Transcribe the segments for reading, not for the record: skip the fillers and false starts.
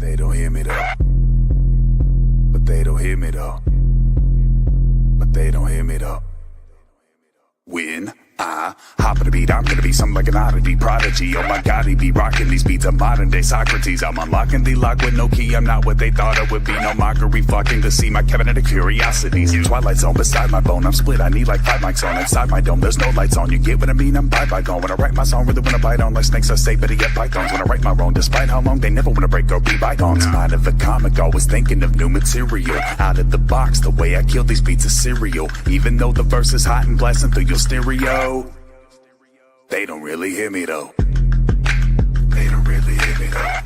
They don't hear me though. But they don't hear me though. But they don't hear me though. When I hop on the beat, I'm gonna be something like an oddity prodigy. Oh my god, he be rocking these beats of modern day Socrates. I'm unlocking the lock with no key. I'm not what they thought I would be. No mockery, fucking to see my cabinet of curiosities. Twilight zone beside my bone. I'm split. I need like 5 mics on inside my dome. There's no lights on. You get what I mean? I'm by gone. When I write my song, really wanna bite on like snakes. I say, better get pythons. When I write my wrong, despite how long they never wanna break or be bygones. Mind of a comic, always thinking of new material. Out of the box, the way I kill these beats is serial. Even though the verse is hot and blasting through your stereo. They don't really hear me though. They don't really hear me though.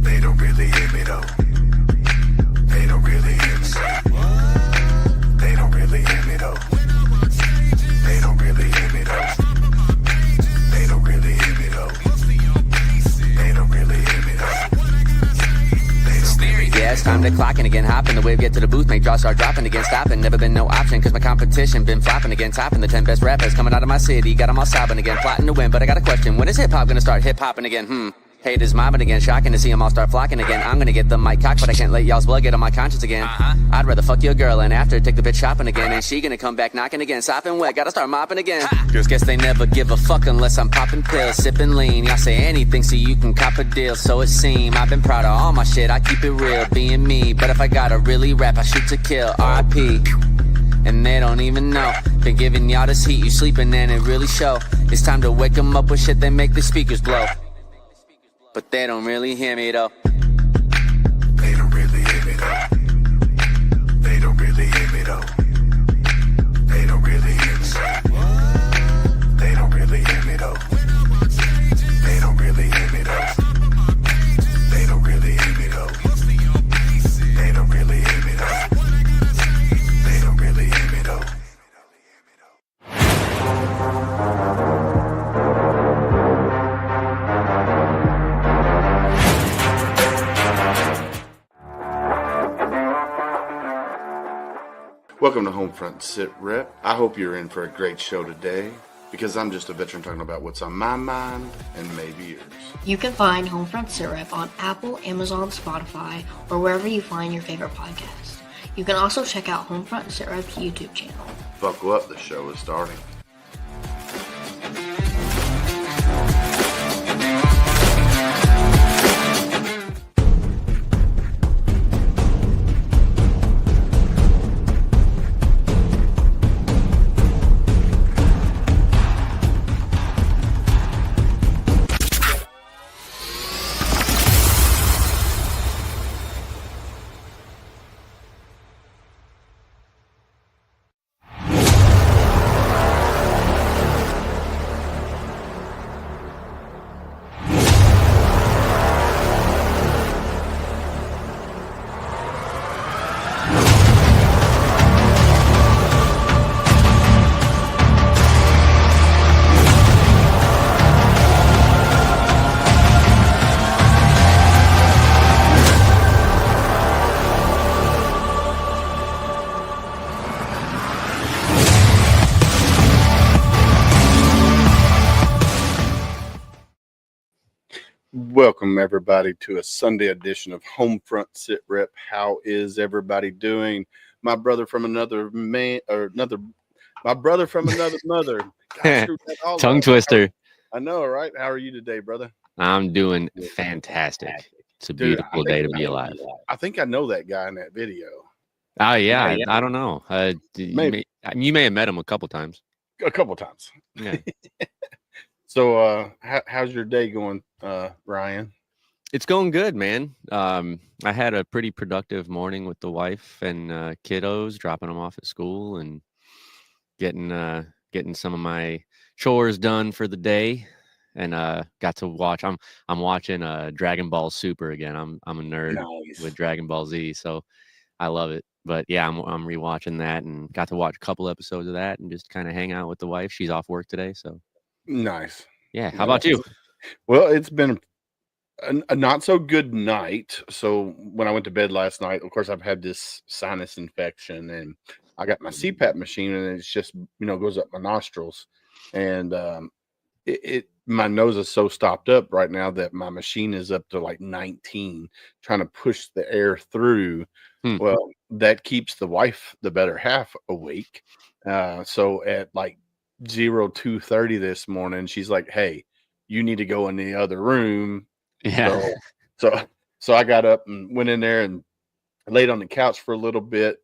They don't really hear me though. They don't really hear me though. They don't really hear me though. They don't really hear me though. They don't really hear me though. They don't really hear me though. Yeah, it's time to clock in again, hopping the wave, get to the booth, make draws start dropping again, stopping, never been no option, cause my competition been flopping again, topping the 10 best rappers coming out of my city, got them all sobbing again, plotting to win, but I got a question, when is hip-hop gonna start hip-hopping again, Haters mobbing again, shocking to see them all start flocking again. I'm gonna get the mic cocked, but I can't let y'all's blood get on my conscience again. I'd rather fuck your girl and after take the bitch shopping again. And she gonna come back knocking again, sopping wet, gotta start mopping again. Girls guess they never give a fuck unless I'm popping pills, sipping lean. Y'all say anything so you can cop a deal, so it seem. I've been proud of all my shit, I keep it real, being me. But if I gotta really rap, I shoot to kill, R.I.P. And they don't even know. Been giving y'all this heat, you sleeping and it really show. It's time to wake them up with shit that make the speakers blow. But they don't really hear me though. They don't really hear me though. They don't really hear me though. They don't really hear me though. They don't really hear me though. They don't really hear me though. They don't really hear me though. They don't really hear me though. They don't really hear me though. Welcome to HomeFront Sitrep. I hope you're in for a great show today because I'm just a veteran talking about what's on my mind and maybe yours. You can find HomeFront Sitrep on Apple, Amazon, Spotify, or wherever you find your favorite podcasts. You can also check out HomeFront Sitrep's YouTube channel. Buckle up, the show is starting. Welcome everybody to a Sunday edition of HomeFront Sitrep. How is everybody doing? My brother from another man, my brother from another mother. Tongue twister. I know, right? How are you today, brother? I'm doing fantastic. It's a beautiful day to be alive. I think I know that guy in that video. Oh yeah, I don't know. You may have met him a couple times. A couple times. Yeah. So, how's your day going, Ryan? It's going good, man. I had a pretty productive morning with the wife and kiddos, dropping them off at school and getting some of my chores done for the day. And got to watch. I'm watching Dragon Ball Super again. I'm a nerd with Dragon Ball Z, so I love it. But yeah, I'm rewatching that and got to watch a couple episodes of that and just kind of hang out with the wife. She's off work today, so. Nice. Yeah. How about you? Well, it's been a not so good night. So when I went to bed last night, of course, I've had this sinus infection and I got my CPAP machine and it's just, goes up my nostrils. And it my nose is so stopped up right now that my machine is up to like 19, trying to push the air through. Hmm. Well, that keeps the wife, the better half, awake. So at like 02:30 this morning, she's like, "Hey, you need to go in the other room." Yeah. So, so, so I got up and went in there and laid on the couch for a little bit,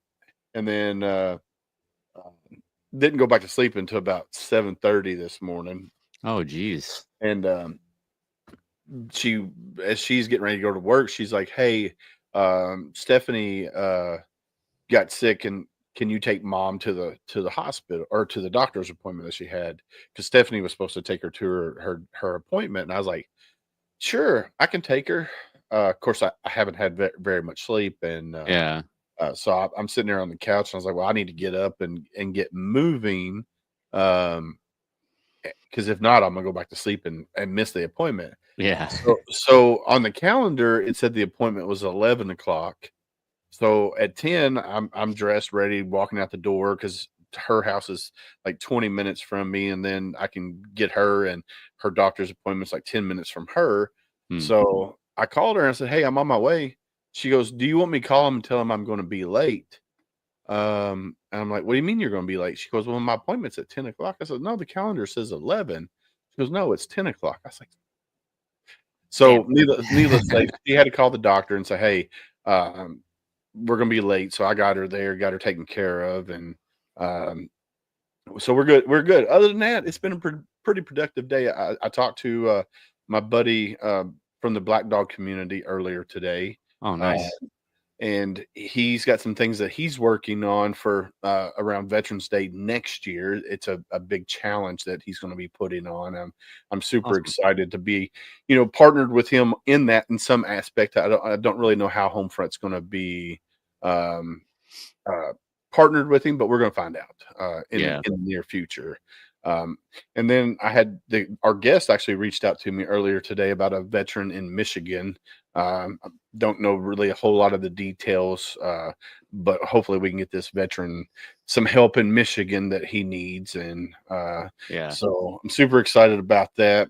and then didn't go back to sleep until about 7:30 this morning. Oh, geez. And as she's getting ready to go to work, she's like, "Hey, Stephanie got sick, and can you take mom to the hospital or to the doctor's appointment that she had?" Because Stephanie was supposed to take her to her appointment, and I was like, "Sure, I can take her." Of course, I haven't had very much sleep, and Yeah. so I'm sitting there on the couch, and I was like, "Well, I need to get up and get moving, because if not, I'm gonna go back to sleep and miss the appointment." Yeah. So on the calendar, it said the appointment was 11 o'clock. So at 10, I'm dressed, ready, walking out the door because her house is like 20 minutes from me, and then I can get her, and her doctor's appointment's like 10 minutes from her. Hmm. So I called her and I said, "Hey, I'm on my way." She goes, "Do you want me to call him and tell him I'm going to be late?" And I'm like, "What do you mean you're going to be late?" She goes, "Well, my appointment's at 10 o'clock." I said, "No, the calendar says 11." She goes, "No, it's 10 o'clock." I was like, so needless to say, she had to call the doctor and say, "Hey, we're gonna be late." So I got her there, got her taken care of, and um, so we're good. We're good. Other than that, it's been a pretty productive day. I talked to my buddy from the Black Dog community earlier today. Oh, nice. And he's got some things that he's working on for around Veterans Day next year. It's a big challenge that he's going to be putting on. I'm super Awesome. excited to be, partnered with him in that in some aspect. I don't really know how Homefront's going to be um, partnered with him, but we're going to find out in the near future. Um, and then I had our guest actually reached out to me earlier today about a veteran in Michigan. I don't know really a whole lot of the details, but hopefully we can get this veteran some help in Michigan that he needs. And so I'm super excited about that.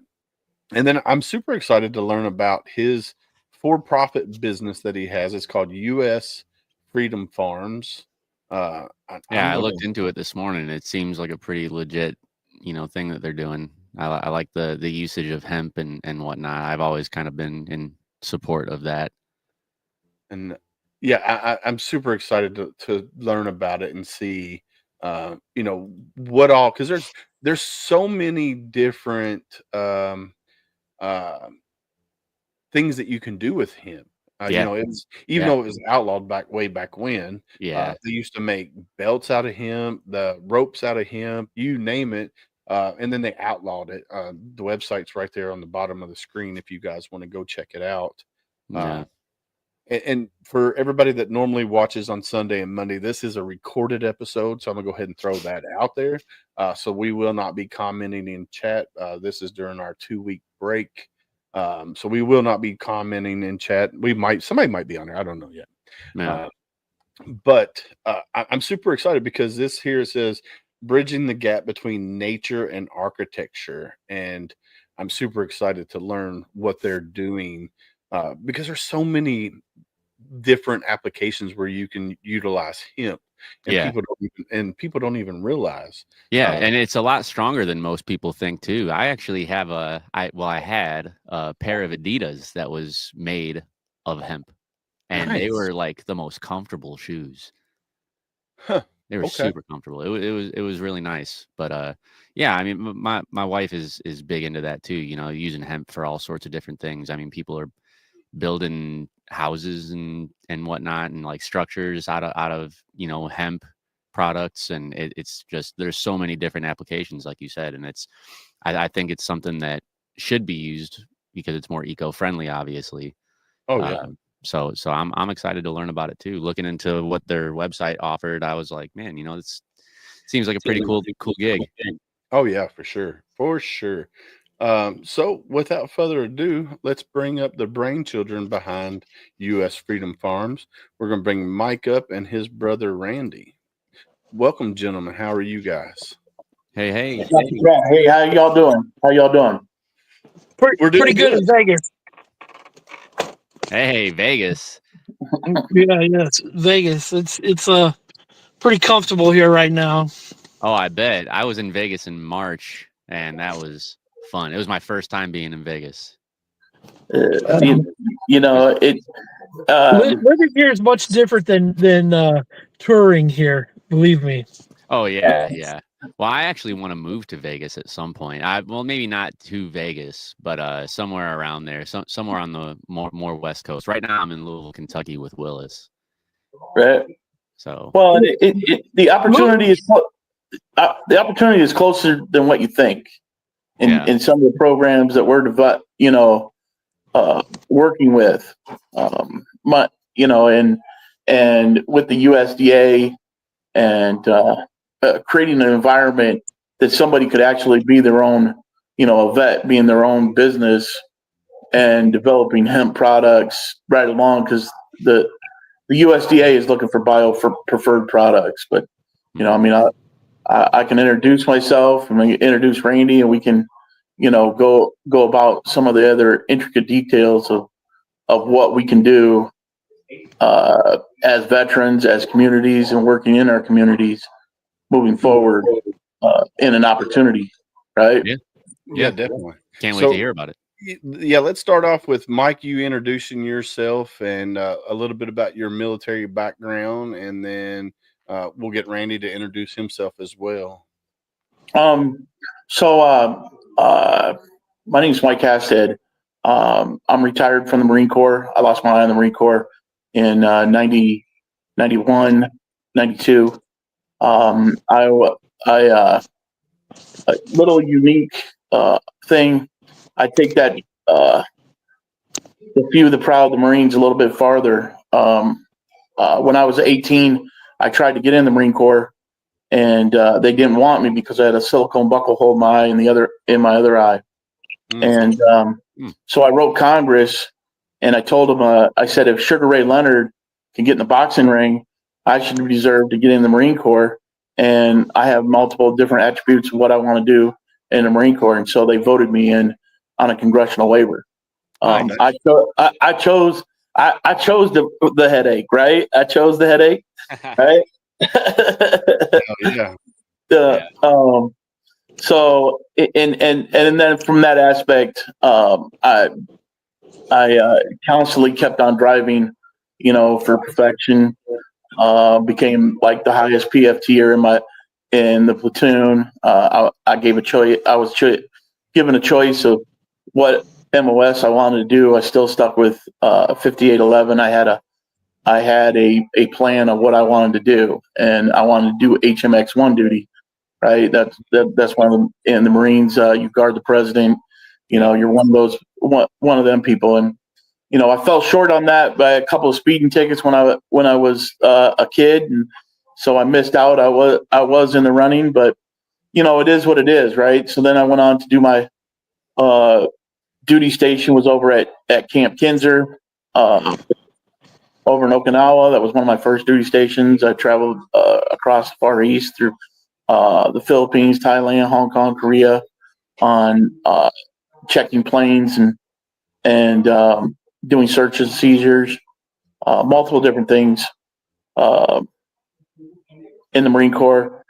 And then I'm super excited to learn about his for-profit business that he has. It's called U.S. Freedom Farms. I looked into it this morning. It seems like a pretty legit, thing that they're doing. I like the usage of hemp and whatnot. I've always kind of been in support of that. And I'm super excited to learn about it and see, what all, because there's so many different uh, things that you can do with hemp. It's even though it was outlawed way back when. They used to make belts out of hemp, the ropes out of hemp, you name it. And then they outlawed it. The website's right there on the bottom of the screen if you guys want to go check it out. And for everybody that normally watches on Sunday and Monday, this is a recorded episode, so I'm gonna go ahead and throw that out there. So we will not be commenting in chat. This is during our 2-week break. So we will not be commenting in chat. Somebody might be on there. I don't know yet. But I'm super excited because this here says bridging the gap between nature and architecture. And I'm super excited to learn what they're doing because there's so many different applications where you can utilize hemp. And people don't even realize. And it's a lot stronger than most people think too. I actually have I had a pair of Adidas that was made of hemp, and they were like the most comfortable shoes. They were super comfortable. It was really nice. But I mean, my wife is big into that too. Using hemp for all sorts of different things. I mean, people are building houses and whatnot, and like structures out of hemp products, and it's just there's so many different applications, like you said, and I think it's something that should be used because it's more eco-friendly, obviously. So I'm excited to learn about it too. Looking into what their website offered, I was like, man, it seems like a pretty cool gig. Oh yeah, for sure. So without further ado, let's bring up the brainchildren behind U.S. Freedom Farms. We're going to bring Mike up and his brother Randy. Welcome, gentlemen. How are you guys? Hey. Hey, how y'all doing? We're doing Pretty good in Vegas. Hey, Vegas. Yeah, yes, Vegas. It's pretty comfortable here right now. Oh, I bet. I was in Vegas in March, and that was fun. It was my first time being in Vegas. You know, it. Living here is much different than touring here. Believe me. Oh yeah, yeah. Well, I actually want to move to Vegas at some point. Well, maybe not to Vegas, but somewhere around there, somewhere on the more West Coast. Right now, I'm in Louisville, Kentucky with Willis. Right. So Well, the opportunity is closer than what you think. In some of the programs that we're working with, and with the USDA and creating an environment that somebody could actually be their own, a vet being their own business and developing hemp products right along, because the USDA is looking for preferred products. But I can introduce myself and introduce Randy, and we can go about some of the other intricate details of what we can do as veterans, as communities, and working in our communities moving forward in an opportunity, right? Yeah, definitely. Can't wait to hear about it. Yeah, let's start off with Mike, you introducing yourself and a little bit about your military background, and then we'll get Randy to introduce himself as well. My name is Mike Hasted. I'm retired from the Marine Corps. I lost my eye in the Marine Corps in 90, 91, 92. A little unique thing. I take that the few, the proud, the Marines a little bit farther. When I was 18, I tried to get in the Marine Corps, and they didn't want me because I had a silicone buckle hole in my eye in my other eye. And so I wrote Congress, and I told them, I said, if Sugar Ray Leonard can get in the boxing ring, I should deserve to get in the Marine Corps. And I have multiple different attributes of what I want to do in the Marine Corps. And so they voted me in on a congressional waiver. I chose the headache, right? I chose the headache, right? So and then from that aspect, I constantly kept on driving, for perfection. Became like the highest PFTer in the platoon. I gave a choice. I was given a choice of what MOS I wanted to do. I still stuck with 5811. I had a plan of what I wanted to do, and I wanted to do HMX1 duty. Right, that's one of them. In the Marines, you guard the president. You're one of them people, and I fell short on that by a couple of speeding tickets when I was a kid, and so I missed out. I was in the running, but it is what it is, right? So then I went on to do my duty station was over at Camp Kinzer, over in Okinawa. That was one of my first duty stations. I traveled across the Far East through the Philippines, Thailand, Hong Kong, Korea, on checking planes and doing searches, seizures, multiple different things in the Marine Corps.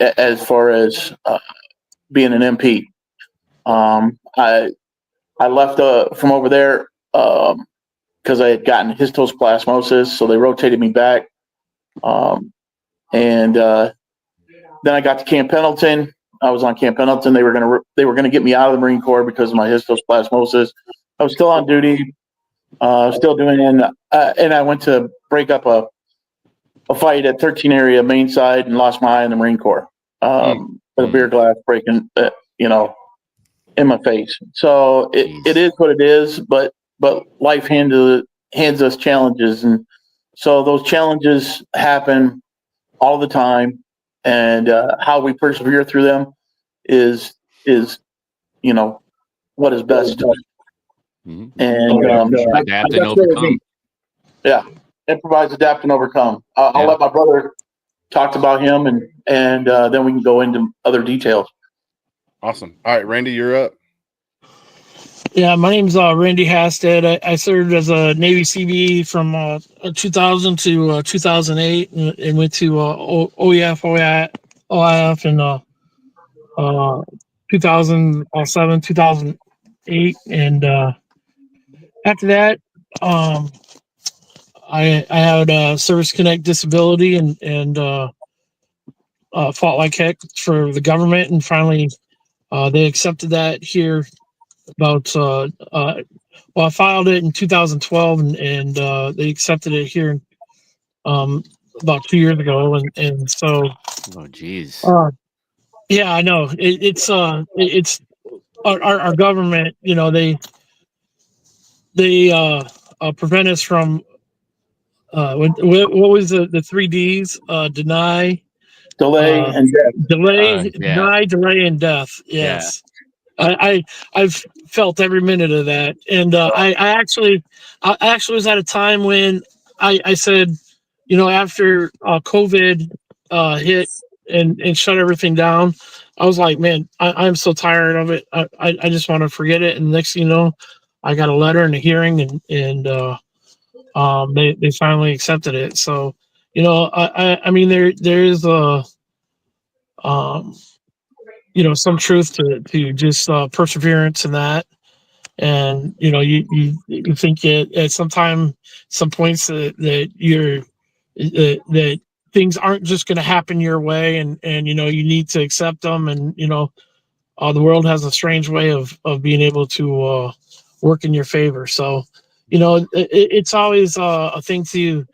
As far as being an MP, I left from over there because I had gotten histoplasmosis, so they rotated me back. And then I got to Camp Pendleton. I was on Camp Pendleton. They were gonna get me out of the Marine Corps because of my histoplasmosis. I was still on duty, still doing it, and I went to break up a fight at 13 area main side and lost my eye in the Marine Corps. With a beer glass breaking, in my face. So it is what it is, but life hands us challenges, and so those challenges happen all the time, and how we persevere through them is what is best. And adapt and overcome. Yeah, improvise, adapt, and overcome. I'll let my brother talk about him, and then we can go into other details. Awesome. All right, Randy, you're up. Yeah, my name's Randy Hasted. I served as a Navy CB from 2000 to 2008, and went to OEF, OIF in 2007, 2008, and after that, I had a service connect disability and fought like heck for the government, and finally they accepted that here about well, I filed it in 2012, and they accepted it here about 2 years ago, and so Oh, geez. yeah, I know it's our government. You know, they prevent us from what was the three D's? Deny, Delay uh, and death. delay, Yeah. deny, delay, and death. Yeah. Yes. I've felt every minute of that, and I actually was at a time when I said, you know, after COVID hit and shut everything down, I was like, man, I'm so tired of it. I just want to forget it. And next thing you know, I got a letter and a hearing, and they finally accepted it. So, you know, I mean there is a um you know, some truth to just perseverance in that. And you know, you think at some points that you're that things aren't just going to happen your way, and you know, you need to accept them. And you know, the world has a strange way of being able to work in your favor. So you know, it's always a thing to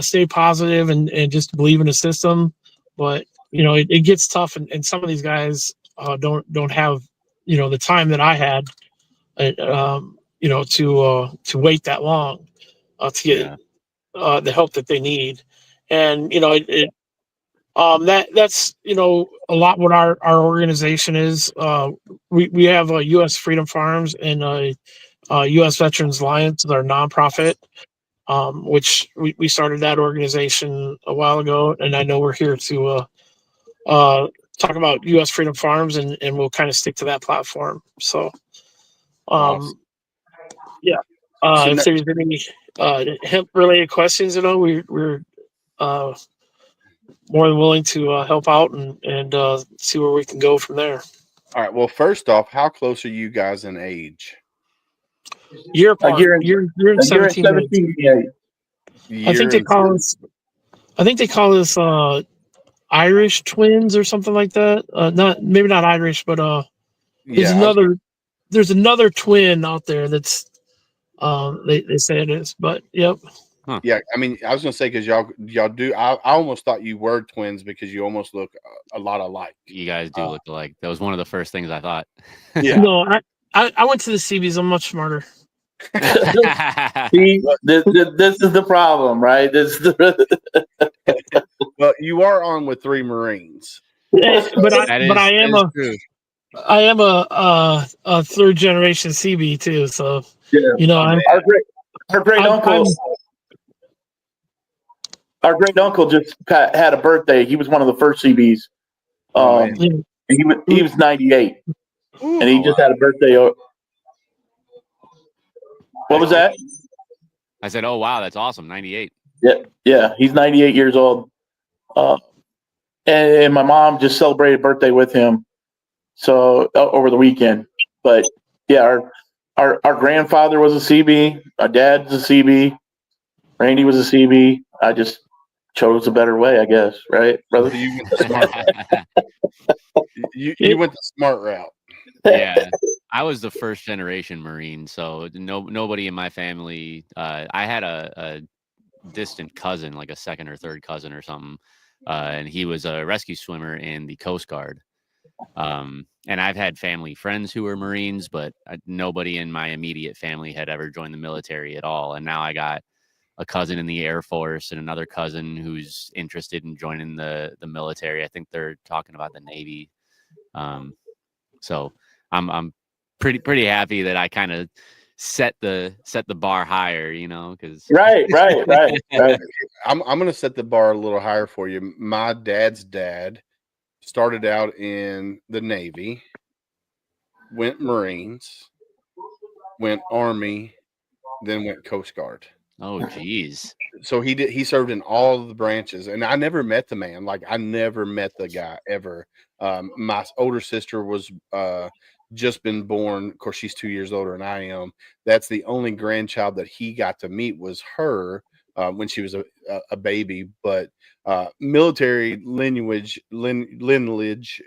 stay positive and just believe in the system. But you know, it gets tough, and some of these guys don't have, you know, the time that I had, you know, to wait that long to get Yeah. the help that they need. And you know, that's, you know, a lot what our organization is. We have a U.S. Freedom Farms and a U.S. Veterans Alliance, our nonprofit, which we started that organization a while ago, and I know we're here to talk about U.S. Freedom Farms, and we'll kind of stick to that platform. So, Awesome. um, yeah. So If there's any hemp related questions, you know, we're uh, more than willing to help out and see where we can go from there. all right. Well, first off, how close are you guys in age? Year A apart. year, You're in a year and 17 months. 17 days. I think Year they and call us. I think they call us Irish twins or something like that. Not maybe not Irish, but there's yeah. another twin out there that's they say it is. But yep. Yeah, I mean, I was gonna say because y'all do. I almost thought you were twins because you almost look a lot alike. You guys do look alike. That was one of the first things I thought. Yeah. No, I went to the CBs. I'm much smarter. See, this is the problem, right? Well, you are on with 3 Marines. But I am that is true. I am a third generation CB too. So Yeah. you know, Our great uncle. Our great uncle just had a birthday. He was one of the first CBs. Oh, He was 98, Ooh, and he just had a birthday. What was that? I said, "Oh wow, that's awesome." 98. Yeah, he's 98 years old. And my mom just celebrated birthday with him, so over the weekend. But yeah, our grandfather was a CB. Our dad's a CB. Randy was a CB. I just chose a better way, I guess. Right, brother? you went the smart route. You went the smart route. Yeah, I was the first generation Marine, so nobody in my family. I had a distant cousin, like a second or third cousin or something, and he was a rescue swimmer in the Coast Guard. And I've had family friends who were Marines, but nobody in my immediate family had ever joined the military at all. And now I got a cousin in the Air Force and another cousin who's interested in joining the military. I think they're talking about the Navy. So I'm pretty happy that I kind of set the bar higher, you know, because right. I'm gonna set the bar a little higher for you. My dad's dad started out in the Navy, went Marines, went Army, then went Coast Guard. Oh, geez. So he served in all of the branches, and I never met the man. Like, I never met the guy ever. My older sister was just been born. Of course, she's 2 years older than I am. That's the only grandchild that he got to meet was her when she was a baby. But military lineage,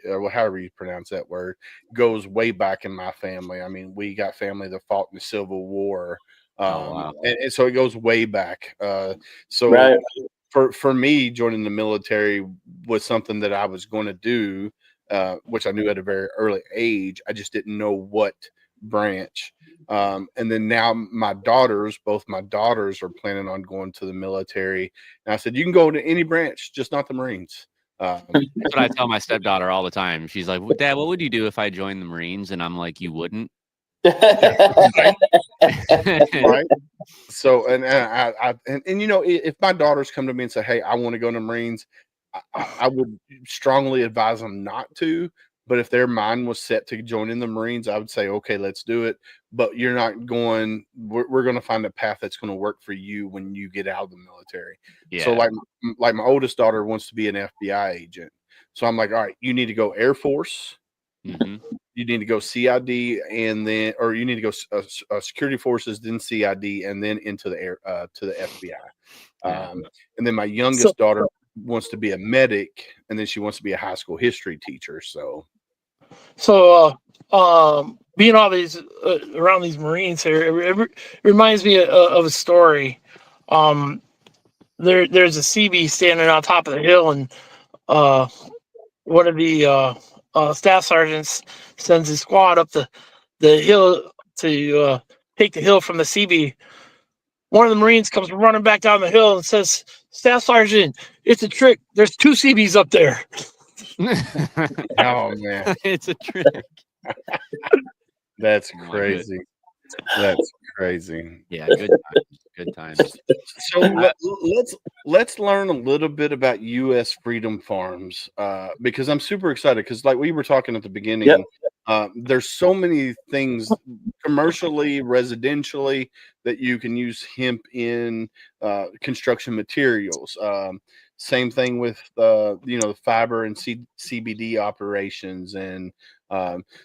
or however you pronounce that word, goes way back in my family. I mean, we got family that fought in the Civil War. Wow. And so it goes way back. So Right. for me, joining the military was something that I was going to do, which I knew at a very early age. I just didn't know what branch. And then now both my daughters are planning on going to the military. And I said, you can go to any branch, just not the Marines. That's what I tell my stepdaughter all the time. She's like, well, Dad, what would you do if I joined the Marines? And I'm like, you wouldn't. Right. So, and you know, if my daughters come to me and say, hey, I want to go to the Marines, I would strongly advise them not to. But if their mind was set to join in the Marines, I would say, okay, let's do it. But you're not going, we're going to find a path that's going to work for you when you get out of the military. Yeah. So like my oldest daughter wants to be an FBI agent. So I'm like, all right, you need to go Air Force. Mm-hmm. You need to go CID, and then, or you need to go security forces, then CID, and then into the to the FBI. And then my youngest daughter wants to be a medic, and then she wants to be a high school history teacher. So being all these around these Marines here, it reminds me of a story. There's a CB standing on top of the hill, and one of the staff sergeants sends his squad up the hill to take the hill from the CB. One of the Marines comes running back down the hill and says, "Staff Sergeant, it's a trick. There's 2 CBs up there." oh man, It's a trick. that's crazy. That's crazy. Yeah, good times. Good times. So let's learn a little bit about U.S. Freedom Farms because I'm super excited because, like we were talking at the beginning, there's so many things commercially, residentially that you can use hemp in construction materials. Same thing with the fiber and CBD operations, and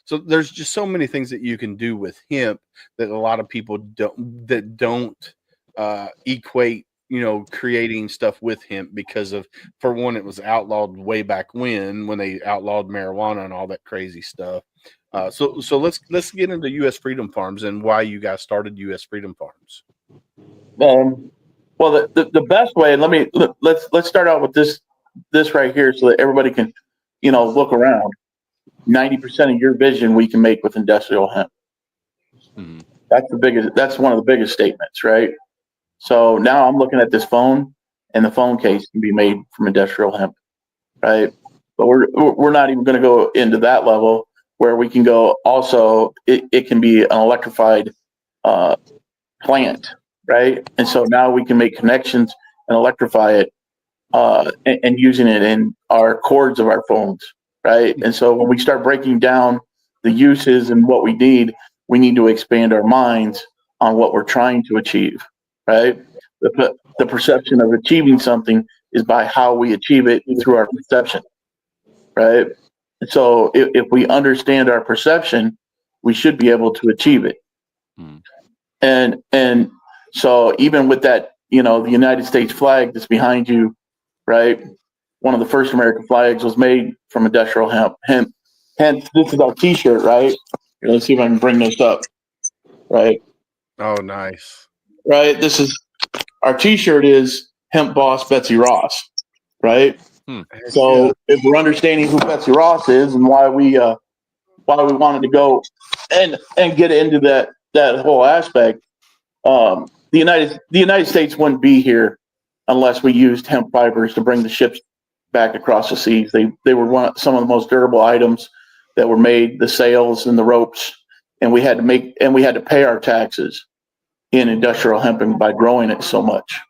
so there's just so many things that you can do with hemp that a lot of people don't equate, creating stuff with hemp because of, for one, it was outlawed way back when they outlawed marijuana and all that crazy stuff. So let's get into U.S. Freedom Farms and why you guys started U.S. Freedom Farms. Well, the best way. Let's start out with this right here, so that everybody can, look around. 90% of your vision we can make with industrial hemp. Mm-hmm. That's one of the biggest statements, right? So now I'm looking at this phone, and the phone case can be made from industrial hemp, right? But we're not even going to go into that level where we can go. Also, it can be an electrified plant, right? And so now we can make connections and electrify it, and using it in our cords of our phones, right? And so when we start breaking down the uses and what we need to expand our minds on what we're trying to achieve, right? The perception of achieving something is by how we achieve it through our perception, right? So if we understand our perception, we should be able to achieve it. And so even with that, the United States flag that's behind you, right? One of the first American flags was made from industrial hemp. Hence, this is our T-shirt, right? Here, let's see if I can bring this up, right? Oh, nice. Right. This is our T-shirt is Hemp Boss Betsy Ross, right? So if we're understanding who Betsy Ross is and why we wanted to go and get into that whole aspect, the United States wouldn't be here unless we used hemp fibers to bring the ships back across the seas. They were some of the most durable items that were made, the sails and the ropes, and we had to pay our taxes in industrial hemp by growing it so much.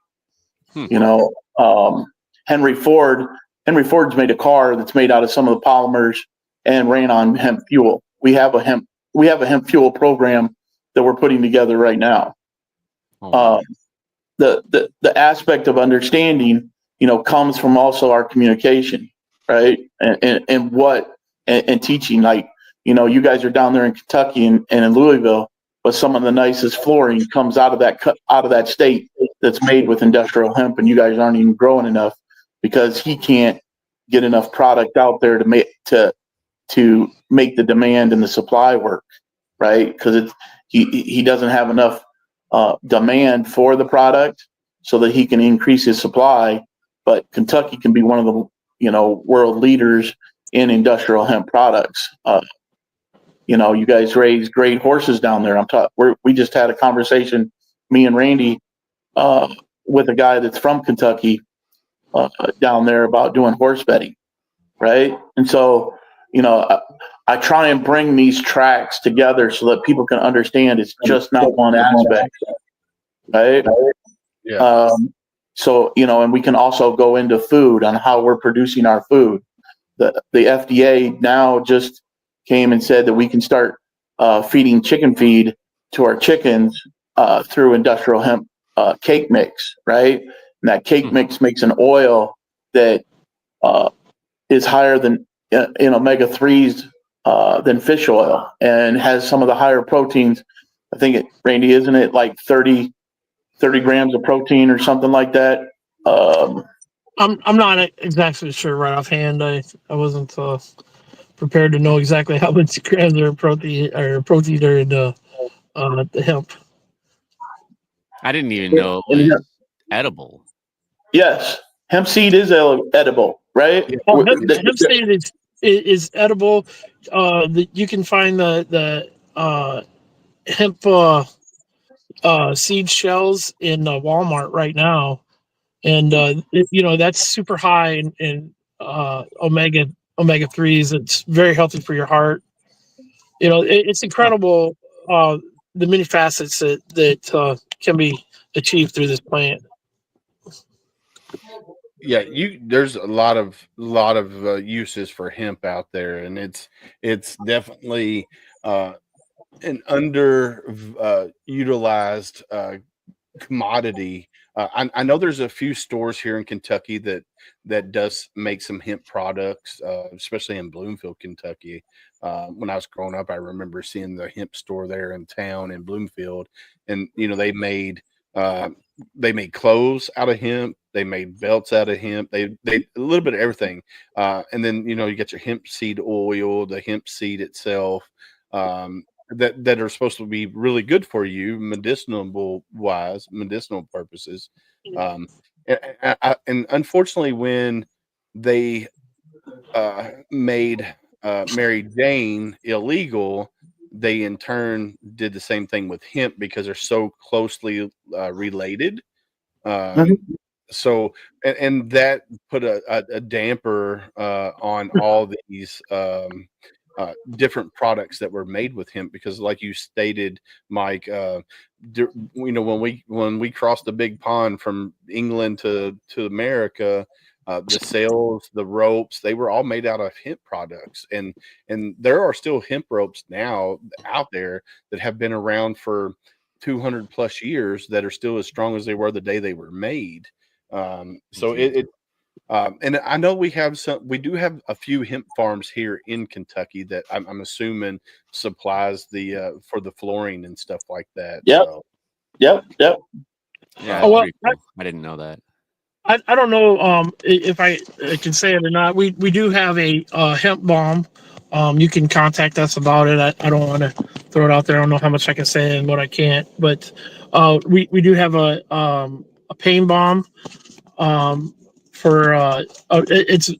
Henry Ford's made a car that's made out of some of the polymers and ran on hemp fuel. We have a hemp we have a hemp fuel program that we're putting together right now. Oh, The aspect of understanding, comes from also our communication, right? And teaching, like, you guys are down there in Kentucky and in Louisville, but some of the nicest flooring comes out of that state that's made with industrial hemp, and you guys aren't even growing enough because he can't get enough product out there to make the demand and the supply work, right? Because he doesn't have enough demand for the product so that he can increase his supply. But Kentucky can be one of the world leaders in industrial hemp products. You guys raise great horses down there. We just had a conversation, me and Randy, with a guy that's from Kentucky down there about doing horse betting, right? And so, I try and bring these tracks together so that people can understand it's just not one aspect, right? Yeah. So, and we can also go into food on how we're producing our food. The FDA now just came and said that we can start feeding chicken feed to our chickens through industrial hemp cake mix, right? And that cake mix makes an oil that is higher than in omega-3s than fish oil, and has some of the higher proteins. I think Randy, isn't it like 30 grams of protein or something like that? I'm not exactly sure right offhand. I wasn't prepared to know exactly how much grams of protein are in the hemp. I didn't even know it was edible. Yes, hemp seed is edible, right? Oh, hemp seed is edible. You can find the hemp seed shells in Walmart right now, and that's super high in omega-3s. It's very healthy for your heart. It's incredible the many facets that can be achieved through this plant. Yeah, there's a lot of uses for hemp out there, and it's definitely an under utilized commodity. I know there's a few stores here in Kentucky that does make some hemp products, especially in Bloomfield, Kentucky. When I was growing up, I remember seeing the hemp store there in town in Bloomfield, and they made clothes out of hemp. They made belts out of hemp. They a little bit of everything. And then you get your hemp seed oil, the hemp seed itself. That are supposed to be really good for you, medicinal purposes. And unfortunately, when they made Mary Jane illegal, they in turn did the same thing with hemp because they're so closely related. So, and that put a damper on all these different products that were made with hemp, because like you stated, Mike, when we crossed the big pond from England to America, the sails, the ropes, they were all made out of hemp products, and there are still hemp ropes now out there that have been around for 200 plus years that are still as strong as they were the day they were made. So and I know we do have a few hemp farms here in Kentucky that I'm assuming supplies for the flooring and stuff like that. Yep. So. Yep. Yeah, Cool. I didn't know that. I don't know if I can say it or not. We do have a hemp balm. You can contact us about it. I don't want to throw it out there. I don't know how much I can say and what I can't. But we do have a pain balm. It's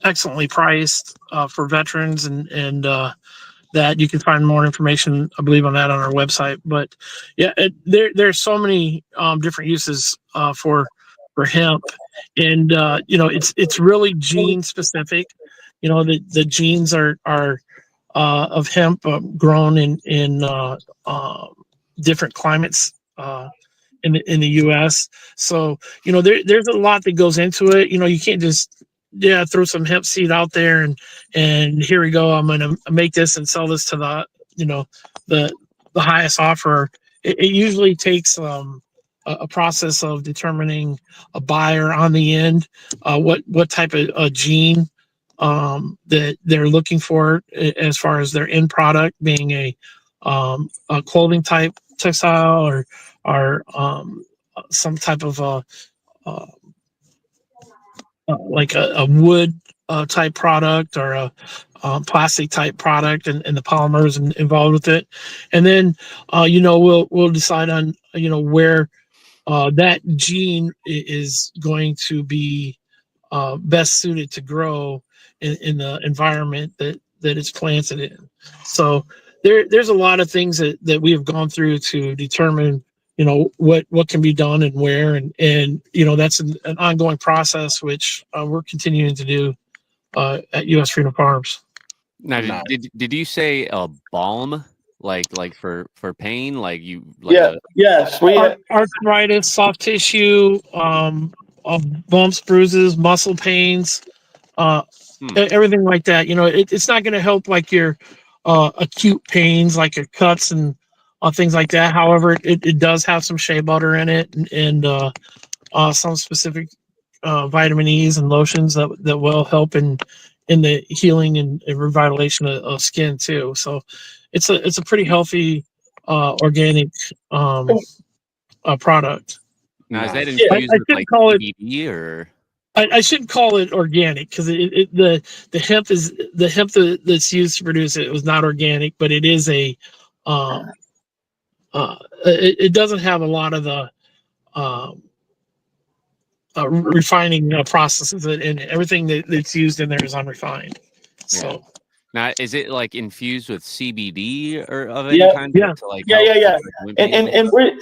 excellently priced for veterans, and that you can find more information, I believe, on that on our website. But yeah, there's so many different uses for hemp, and it's really gene specific. The genes are of hemp grown in different climates in the U.S. So there's a lot that goes into it. You can't just throw some hemp seed out there and here we go. I'm gonna make this and sell this to the highest offer. It usually takes a process of determining a buyer on the end, what type of gene that they're looking for as far as their end product being a clothing type textile or some type of like a wood type product or a plastic type product and the polymers involved with it. And then we'll decide on where that gene is going to be best suited to grow in the environment that it's planted in. So there's a lot of things that we have gone through to determine what can be done and where, and that's an ongoing process which we're continuing to do at U.S. Freedom Farms. Now, Nice. did you say a balm like for pain, like you yes, we arthritis, soft tissue, bumps, bruises, muscle pains, everything like that. It's not going to help like your acute pains, like your cuts and things like that. However, it does have some shea butter in it and some specific vitamin E's and lotions that will help in the healing and revitalization of skin too. So it's a pretty healthy organic product. now is that Nice. infused I with shouldn't like call it- CBD or? I shouldn't call it organic because the hemp that's used to produce it was not organic, but it is it doesn't have a lot of the refining processes, and everything that's used in there is unrefined. So Now, is it like infused with CBD or of any Yeah, kind? yeah. To like Yeah, help yeah, yeah. with and pain? and we're,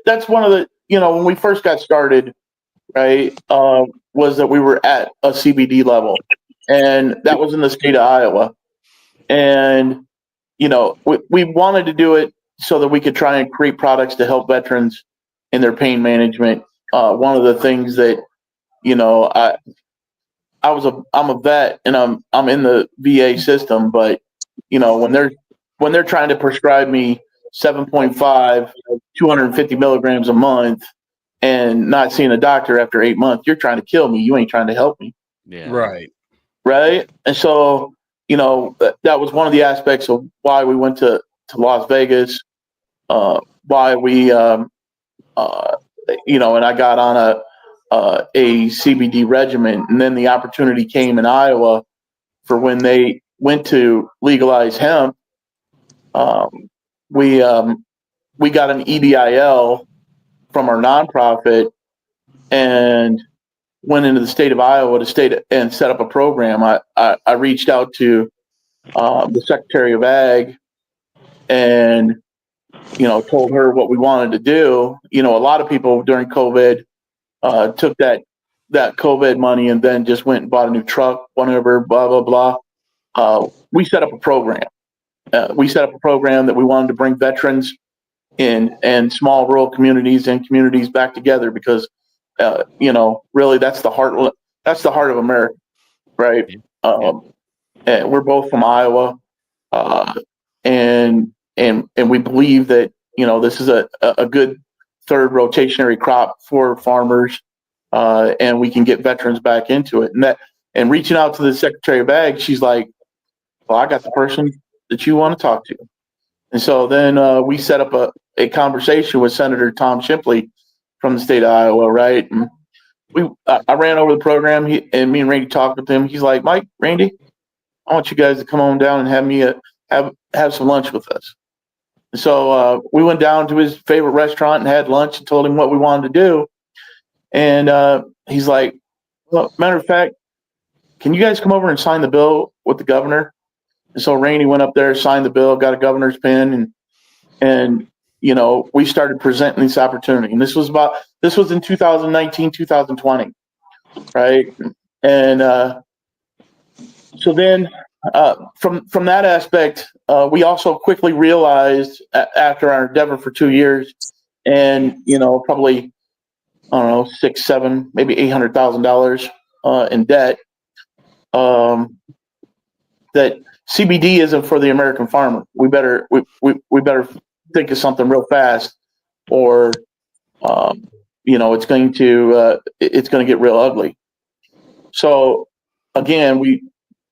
that's one of the when we first got started, right, was that we were at a CBD level, and that was in the state of Iowa, and we wanted to do it so that we could try and create products to help veterans in their pain management. One of the things that I'm a vet and I'm in the VA system, but when they're trying to prescribe me 7.5, 250 milligrams a month and not seeing a doctor after 8 months, you're trying to kill me. You ain't trying to help me. Yeah. Right. Right. And so, that was one of the aspects of why we went to Las Vegas, why we, and I got on a CBD regimen. And then the opportunity came in Iowa for when they went to legalize hemp. We got an EDIL from our nonprofit and went into the state of Iowa and set up a program. I reached out to the Secretary of Ag and told her what we wanted to do. A lot of people during COVID took that COVID money and then just went and bought a new truck, whatever, blah blah blah. We set up a program. We set up a program that we wanted to bring veterans in and small rural communities and communities back together because really that's the heart of America, right? And we're both from Iowa, and we believe that this is a good third rotationary crop for farmers, and we can get veterans back into it. And reaching out to the Secretary of Ag, she's like, "Well, I got the person that you want to talk to." And so then we set up a conversation with Senator Tom Shipley from the state of Iowa, right? And I ran over the program, and me and Randy talked with him. He's like, "Mike, Randy, I want you guys to come on down and have me have some lunch with us." And so we went down to his favorite restaurant and had lunch and told him what we wanted to do. And he's like, "Well, matter of fact, can you guys come over and sign the bill with the governor?" And so Randy went up there, signed the bill, got a governor's pen, and we started presenting this opportunity. And this was in 2019, 2020, right? And so then from that aspect, we also quickly realized after our endeavor for 2 years, and probably I don't know, 6, 7, maybe $800,000 in debt, that CBD isn't for the American farmer. We better think of something real fast, or it's going to get real ugly. So again,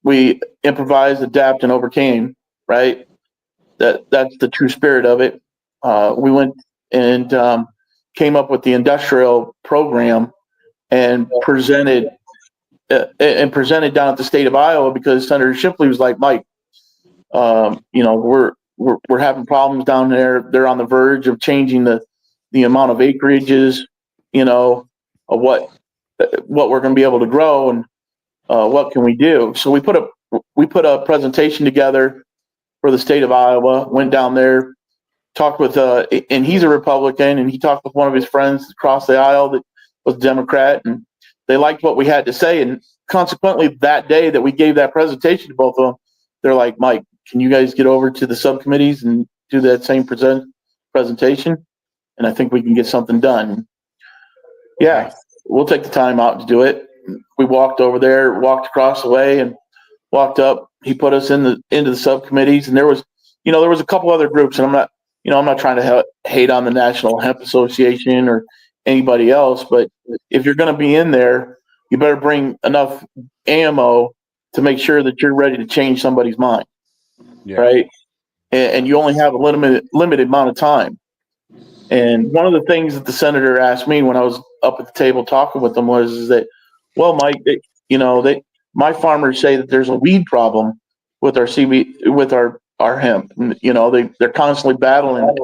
we improvised, adapt, and overcame. Right. That's the true spirit of it. We went and came up with the industrial program and presented down at the state of Iowa, because Senator Shipley was like, Mike, we're having problems down there. They're on the verge of changing the amount of acreages, of what we're going to be able to grow, and what can we do? So we put a presentation together for the state of Iowa. Went down there, talked with and he's a Republican, and he talked with one of his friends across the aisle that was a Democrat, and they liked what we had to say. And consequently, that day that we gave that presentation to both of them, they're like, Mike, can you guys get over to the subcommittees and do that same presentation? And I think we can get something done. Yeah, we'll take the time out to do it. We walked over there, walked across the way, and walked up. He put us into the subcommittees, and there was a couple other groups, and I'm not trying to hate on the National Hemp Association or anybody else, but if you're going to be in there, you better bring enough ammo to make sure that you're ready to change somebody's mind, right? And you only have a limited amount of time. And one of the things that the senator asked me when I was up at the table talking with them is that, well, Mike, my farmers say that there's a weed problem with our with our hemp. They're constantly battling it.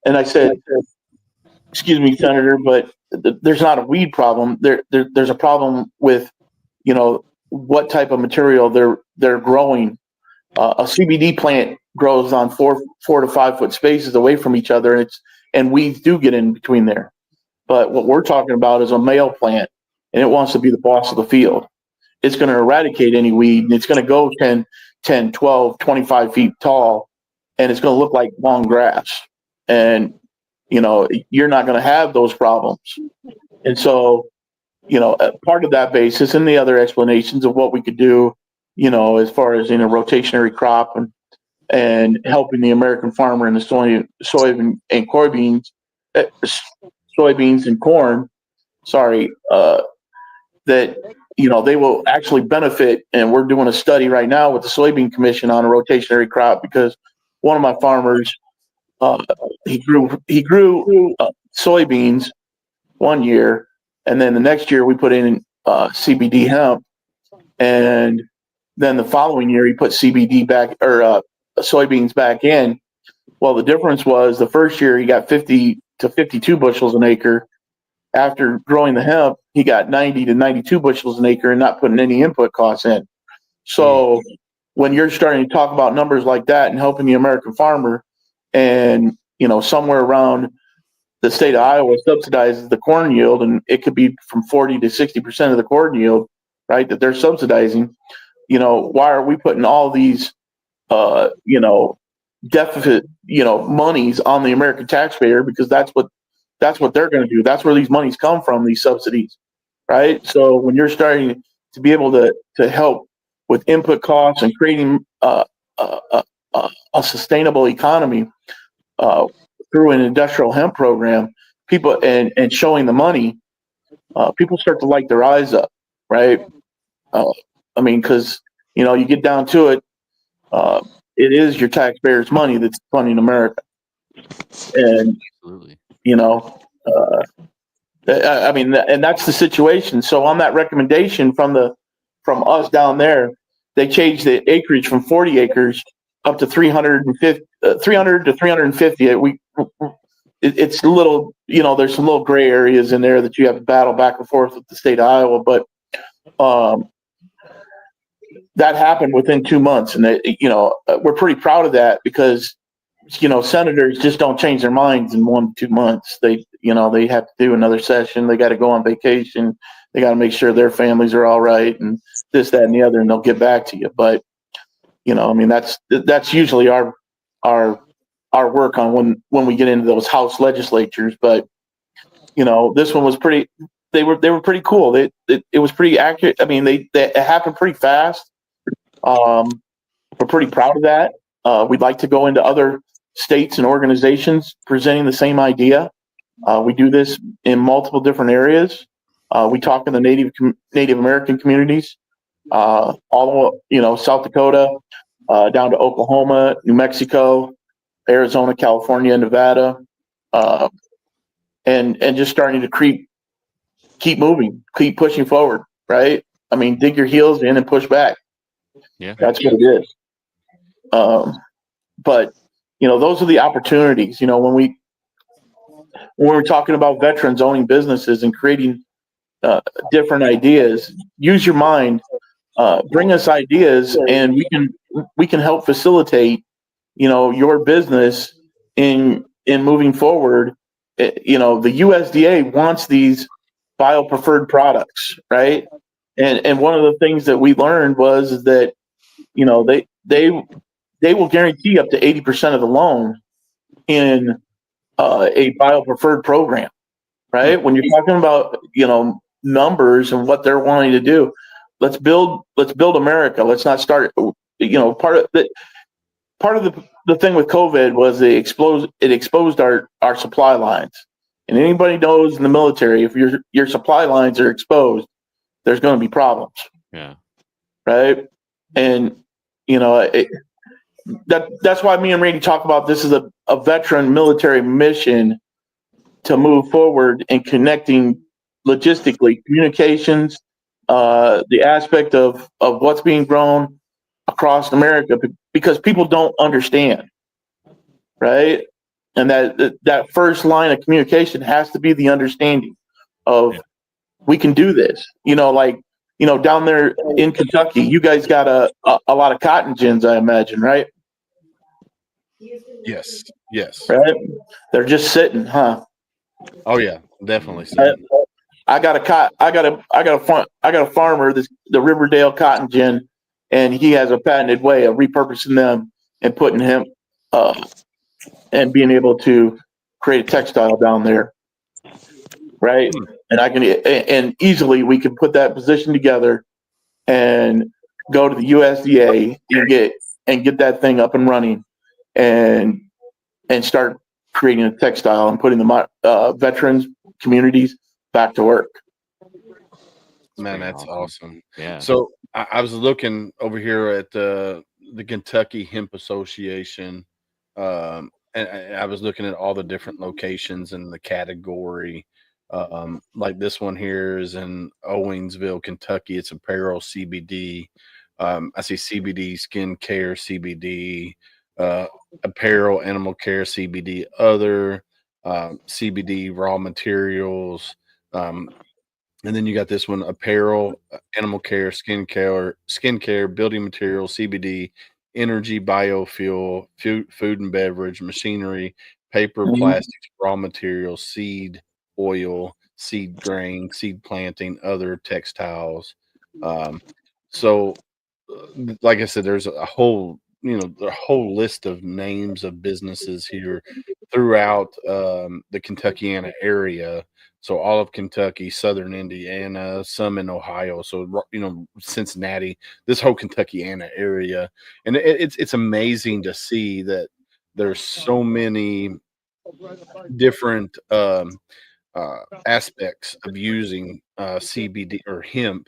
And I said, excuse me, Senator, but there's not a weed problem. There's a problem with, what type of material they're growing. A CBD plant grows on 4 to 5 foot spaces away from each other, and weeds do get in between there. But what we're talking about is a male plant, and it wants to be the boss of the field. It's going to eradicate any weed, and it's going to go 10, 12, 25 feet tall, and it's going to look like long grass. And, you're not going to have those problems. And so, part of that basis and the other explanations of what we could do, as far as rotationary crop and helping the American farmer in the soybean and corn, that they will actually benefit. And we're doing a study right now with the Soybean Commission on a rotationary crop, because one of my farmers, he grew soybeans one year, and then the next year we put in CBD hemp, and then the following year he put CBD back, or soybeans back in. Well, the difference was the first year he got 50 to 52 bushels an acre. After growing the hemp, he got 90 to 92 bushels an acre and not putting any input costs in. So when you're starting to talk about numbers like that and helping the American farmer, and somewhere around the state of Iowa subsidizes the corn yield, and it could be from 40 to 60% of the corn yield, right, that they're subsidizing. Why are we putting all these deficit monies on the American taxpayer? Because that's what they're going to do. That's where these monies come from, these subsidies, right? So when you're starting to be able to help with input costs and creating a sustainable economy through an industrial hemp program, people and showing the money, people start to light their eyes up, right? Because you get down to it, it is your taxpayers' money that's funding America, and Absolutely. and that's the situation. So on that recommendation from us down there, they changed the acreage from 40 acres up to 300 to 350. It's a little, there's some little gray areas in there that you have to battle back and forth with the state of Iowa, but that happened within 2 months, and we're pretty proud of that, because senators just don't change their minds in 1 to 2 months. They have to do another session. They got to go on vacation. They got to make sure their families are all right, and this, that, and the other, and they'll get back to you. But that's usually our work on when we get into those House legislatures. But this one was pretty. They were pretty cool. It was pretty accurate. I mean, it happened pretty fast. we're pretty proud of that. We'd like to go into other states and organizations presenting the same idea. We do this in multiple different areas. We talk in the Native American communities, all South Dakota, down to Oklahoma, New Mexico, Arizona, California, Nevada, and just starting to keep moving, keep pushing forward. Right? I mean, dig your heels in and push back. Yeah, That's what it is. But those are the opportunities. When we're talking about veterans owning businesses and creating different ideas, use your mind, bring us ideas, and we can help facilitate your business in moving forward. The USDA wants these bio preferred products, right? And one of the things that we learned was that they will guarantee up to 80% of the loan in a bio preferred program, right? When you're talking about numbers and what they're wanting to do, let's build America. Let's not start. Part of the thing with COVID was it exposed our supply lines, and anybody knows in the military, if your supply lines are exposed, there's going to be problems. yeah, Right? And that's why me and Randy talk about this is a veteran military mission to move forward and connecting logistically communications, the aspect of what's being grown across America, because people don't understand, right? And that first line of communication has to be the understanding of we can do this. Down there in Kentucky, you guys got a lot of cotton gins, I imagine, right? Yes. Right? They're just sitting, huh? Oh yeah, definitely. I got a farmer, the Riverdale cotton gin, and he has a patented way of repurposing them and putting him and being able to create a textile down there, right? And easily we can put that position together and go to the USDA and get that thing up and running and start creating a textile and putting the veterans communities back to work. Man, that's awesome. yeah. So I was looking over here at the Kentucky Hemp Association, and I was looking at all the different locations in the category. Like this one here is in Owensville, Kentucky. It's apparel CBD. I see CBD skincare CBD, apparel animal care CBD, other CBD raw materials. And then you got this one: apparel, animal care, skincare, building materials, CBD, energy, biofuel, food and beverage, machinery, paper, plastics, raw materials, seed, oil, seed grain, seed planting, other textiles. So, like I said, there's a whole list of names of businesses here throughout the Kentuckiana area. So all of Kentucky, Southern Indiana, some in Ohio. So Cincinnati, this whole Kentuckiana area, and it's amazing to see that there's so many different aspects of using CBD or hemp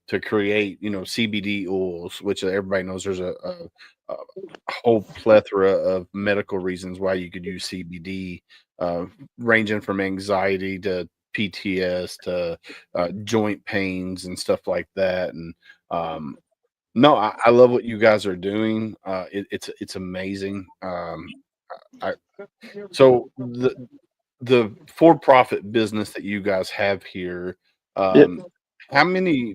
to create CBD oils, which everybody knows there's a whole plethora of medical reasons why you could use CBD, ranging from anxiety to PTS to joint pains and stuff like that. And no, I love what you guys are doing. It's amazing. So the for-profit business that you guys have here, how many?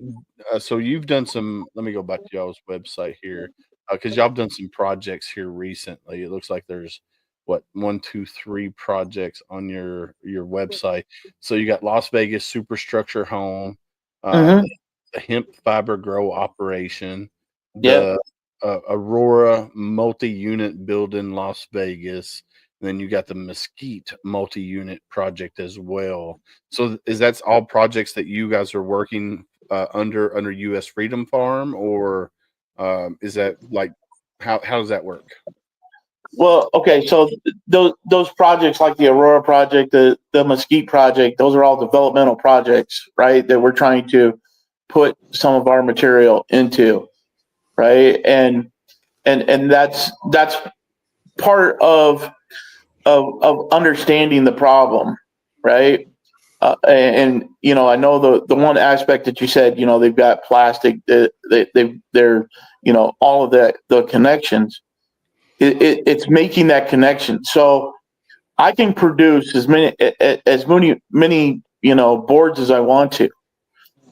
So you've done some. Let me go back to y'all's website here, because y'all have done some projects here recently. It looks like there's what 1, 2, 3 projects on your website. So you got Las Vegas Superstructure Home, the hemp fiber grow operation, the Aurora multi-unit building Las Vegas. And then you got the Mesquite multi-unit project as well. So is that's all projects that you guys are working under U.S. Freedom Farm, or is that like How does that work? Well, okay, so those projects like the Aurora project, the Mesquite project, those are all developmental projects, right? That we're trying to put some of our material into, right? And that's part of understanding the problem, right? And I know the one aspect that you said, they've got plastic, they're all of that, the connections. It's making that connection. So I can produce as many boards as I want to,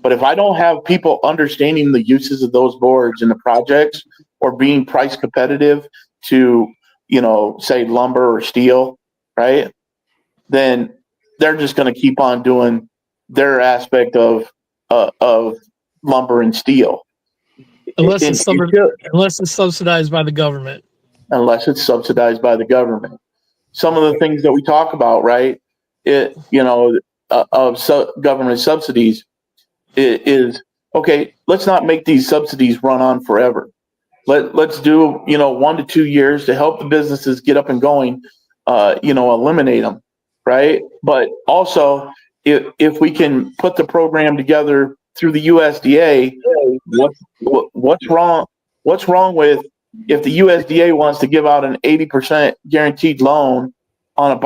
but if I don't have people understanding the uses of those boards in the projects or being price competitive to say lumber or steel, right? Then they're just going to keep on doing their aspect of lumber and steel, unless it's subsidized by the government. Unless it's subsidized by the government. Some of the things that we talk about, right? Government subsidies is okay. Let's not make these subsidies run on forever. Let's do 1 to 2 years to help the businesses get up and going. Eliminate them, right? But also, if we can put the program together through the USDA, what's wrong? What's wrong with if the USDA wants to give out an 80% guaranteed loan on a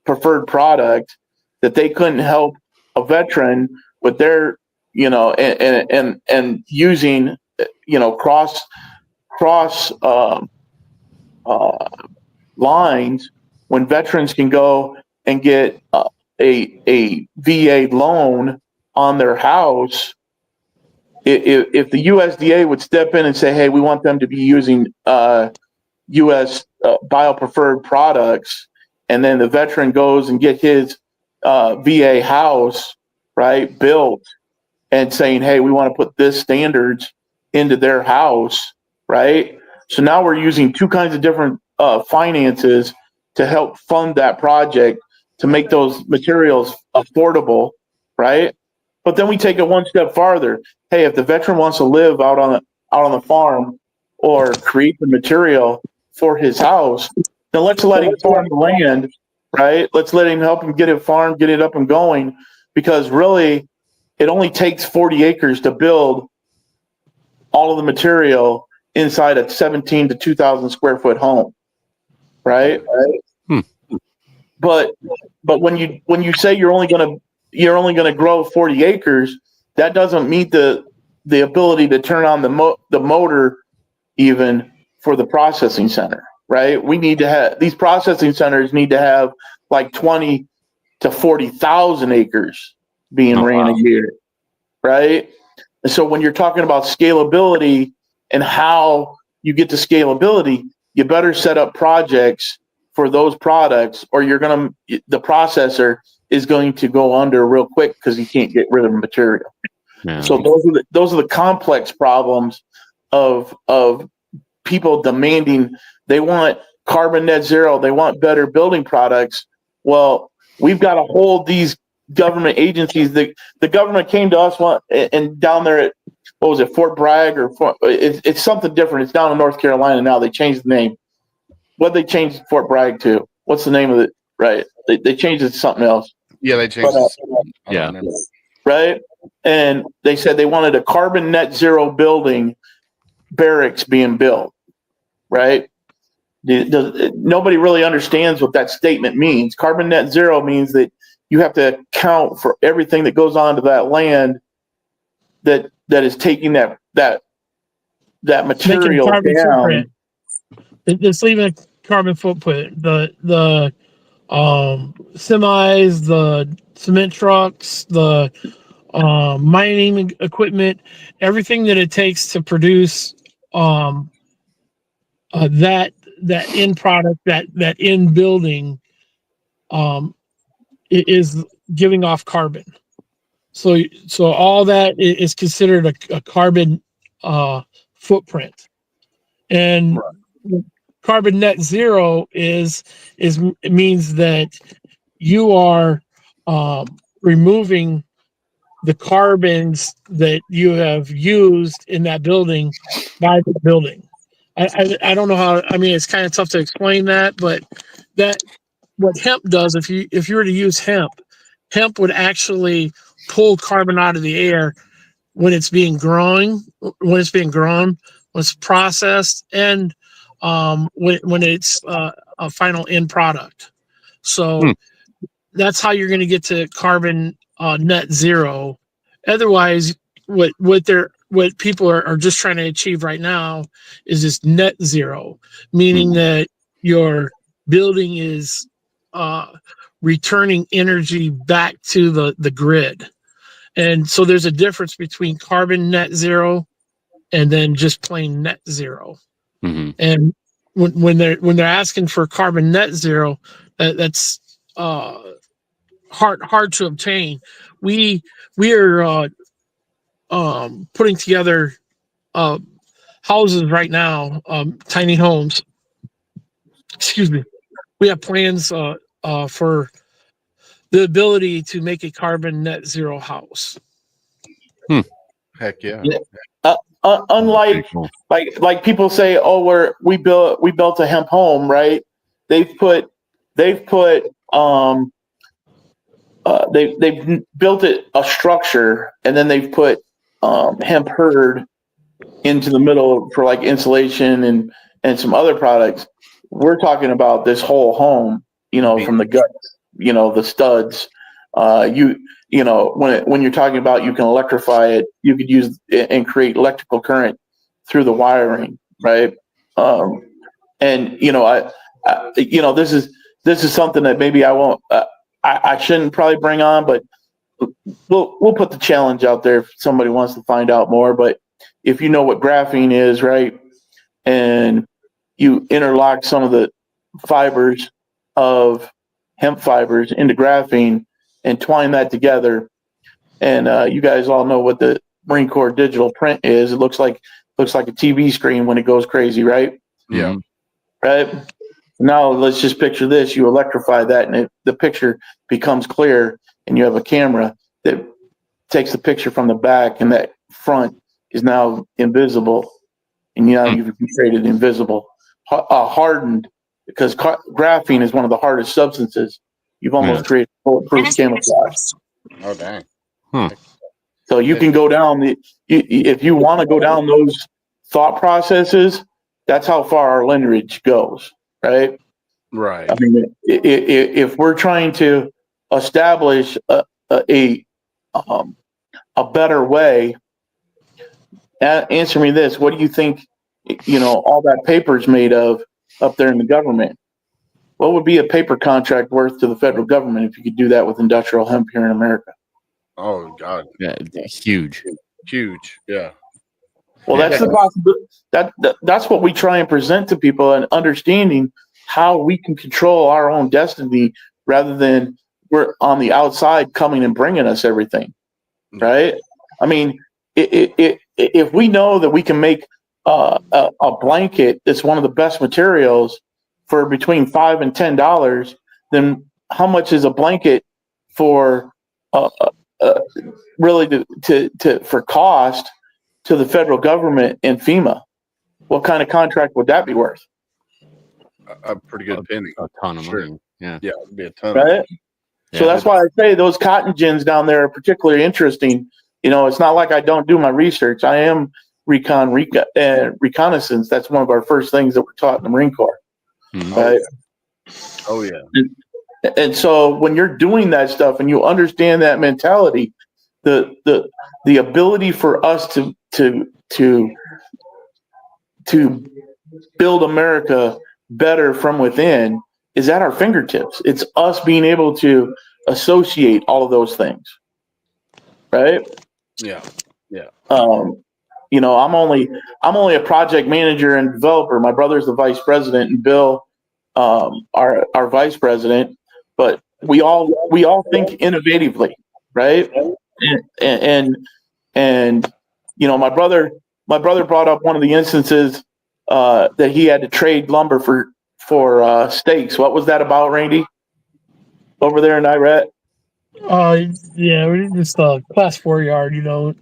preferred product, that they couldn't help a veteran with their and using cross lines, when veterans can go and get a VA loan on their house. If the USDA would step in and say, hey, we want them to be using U.S. Bio-preferred products, and then the veteran goes and get his VA house, right, built, and saying, hey, we want to put this standards into their house, right? So now we're using two kinds of different finances to help fund that project to make those materials affordable, right? But then we take it one step farther. Hey, if the veteran wants to live out on the farm or create the material for his house, then let's let him farm the land, right? Let's let him help him get it farmed, get it up and going, because really it only takes 40 acres to build all of the material inside a 17 to 2,000 square foot home, right? But when you say you're only going to grow 40 acres, that doesn't meet the ability to turn on the motor even for the processing center, right? We need to have, these processing centers need to have like 20 to 40,000 acres being ran a year, right? And so when you're talking about scalability and how you get to scalability, you better set up projects for those products, or the processor is going to go under real quick because you can't get rid of the material. Yeah. So those are the complex problems of people demanding. They want carbon net zero. They want better building products. Well, we've got to hold these government agencies. The government came to us and down there at, what was it, Fort Bragg, it's something different. It's down in North Carolina now. They changed the name. What they changed Fort Bragg to? What's the name of it? Right. They changed it to something else. Yeah, they changed it. Yeah. Right. And they said they wanted a carbon net zero building barracks being built. Right. Nobody really understands what that statement means. Carbon net zero means that you have to account for everything that goes onto that land that is taking that material down. Footprint. It's leaving a carbon footprint. The semis, the cement trucks, the mining equipment, everything that it takes to produce that end product, that end building, is giving off carbon. So all that is considered a carbon footprint, and carbon net zero means that you are removing the carbons that you have used in that building by the building. I don't know how. I mean, it's kind of tough to explain that, but that what hemp does, if you were to use hemp would actually pull carbon out of the air when it's being grown, when it's processed, and when it's a final end product. So that's how you're going to get to carbon net zero. Otherwise, what people are just trying to achieve right now is this net zero, meaning that your building is returning energy back to the grid. And so there's a difference between carbon net zero and then just plain net zero. And when they're asking for carbon net zero, that's hard to obtain. We are putting together houses right now, tiny homes. Excuse me. We have plans for the ability to make a carbon net zero house. Heck yeah. Unlike like people say, oh, we built a hemp home, right? They've built it a structure, and then they've put hemp herd into the middle for like insulation and some other products. We're talking about this whole home, from the guts, the studs. When you're talking about you can electrify it, you could use it and create electrical current through the wiring, right? And this is something that maybe I won't, I shouldn't probably bring on, but we'll put the challenge out there if somebody wants to find out more. But if you know what graphene is, right, and you interlock some of the fibers of hemp fibers into graphene and twine that together, and you guys all know what the Marine Corps digital print is. It looks like a TV screen when it goes crazy, right? Yeah. Right. Now let's just picture this: you electrify that, and the picture becomes clear, and you have a camera that takes the picture from the back, and that front is now invisible, and you've created invisible, hardened, because graphene is one of the hardest substances. You've almost created bulletproof camouflage. Oh, dang. So you can go down if you want to go down those thought processes. That's how far our lineage goes, right? Right. I mean, if we're trying to establish a better way, answer me this: what do you think? All that paper is made of up there in the government. What would be a paper contract worth to the federal government if you could do that with industrial hemp here in America? Oh God. Yeah, huge. Yeah. Well, that's the possibility. That's what we try and present to people, and understanding how we can control our own destiny rather than we're on the outside coming and bringing us everything, right? I mean, if we know that we can make a blanket that's one of the best materials for between $5 and $10, then how much is a blanket for really for cost to the federal government and FEMA? What kind of contract would that be worth? A pretty good penny. A ton of money. Yeah. Yeah, it'd be a ton. Right. So that's why I say those cotton gins down there are particularly interesting. It's not like I don't do my research. I am reconnaissance. That's one of our first things that we're taught in the Marine Corps. Right. Oh yeah. And so when you're doing that stuff and you understand that mentality, the ability for us to build America better from within is at our fingertips. It's us being able to associate all of those things. Right. Yeah. Yeah. I'm only a project manager and developer. My brother's the vice president, and Bill, our vice president. But we all think innovatively, right? And my brother brought up one of the instances that he had to trade lumber for stakes. What was that about, Randy? Over there in Iraq? Yeah, we just class 4 yard. You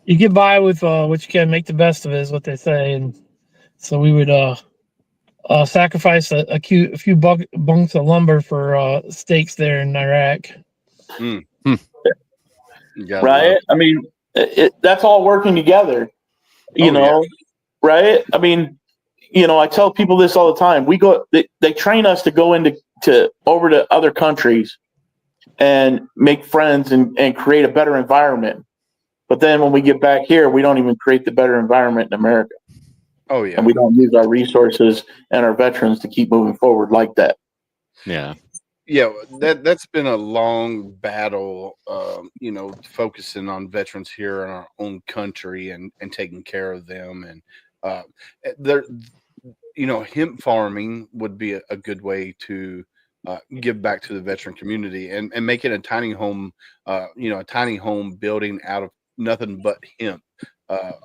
you get by with what you can, make the best of it, is what they say. And so we would sacrifice a few bunks of lumber for steaks there in Iraq. You gotta love Right? it. I mean, that's all working together. You Oh, know, right? I mean, I tell people this all the time. They train us to go over to other countries and make friends and create a better environment. But then when we get back here, we don't even create the better environment in America. Oh yeah. And we don't use our resources and our veterans to keep moving forward like that. Yeah. Yeah, that's been a long battle, focusing on veterans here in our own country and taking care of them. And there, hemp farming would be a good way to give back to the veteran community and make it a tiny home, a tiny home building out of nothing but hemp,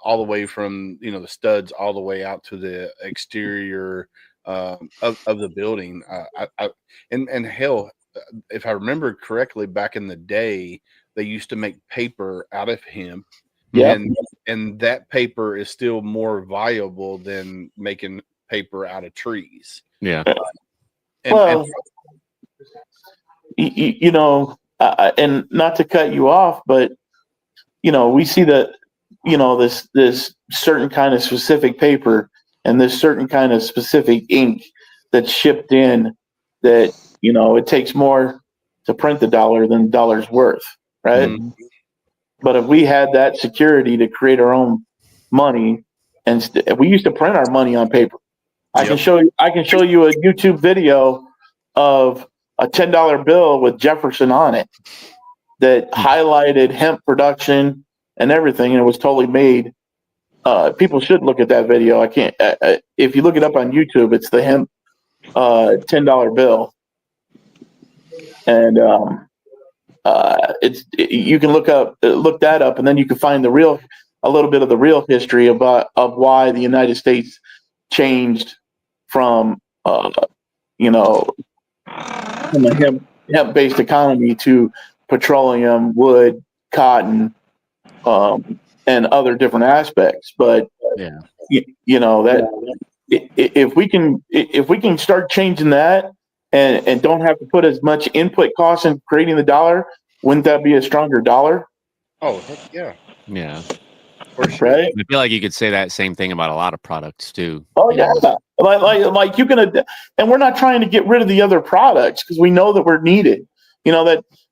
all the way from the studs all the way out to the exterior of the building. And hell, if I remember correctly, back in the day, they used to make paper out of hemp. Yeah. And that paper is still more viable than making paper out of trees. Yeah. And not to cut you off, but we see that this certain kind of specific paper and this certain kind of specific ink that's shipped in that it takes more to print the dollar than the dollar's worth, right? Mhm. But if we had that security to create our own money, and we used to print our money on paper. I can show you a YouTube video of a $10 bill with Jefferson on it that highlighted hemp production and everything, and it was totally made. People should look at that video. I can't. If you look it up on YouTube, it's the hemp $10 bill, and you can look that up, and then you can find a little bit of the real history of why the United States changed from from a hemp based economy to petroleum, wood, cotton, and other different aspects. But Yeah. If we can start changing that and don't have to put as much input costs in creating the dollar, wouldn't that be a stronger dollar? Oh, heck yeah. Yeah. For sure. Right? I feel like you could say that same thing about a lot of products too. Oh yeah. Like you can, and we're not trying to get rid of the other products because we know that we're needed.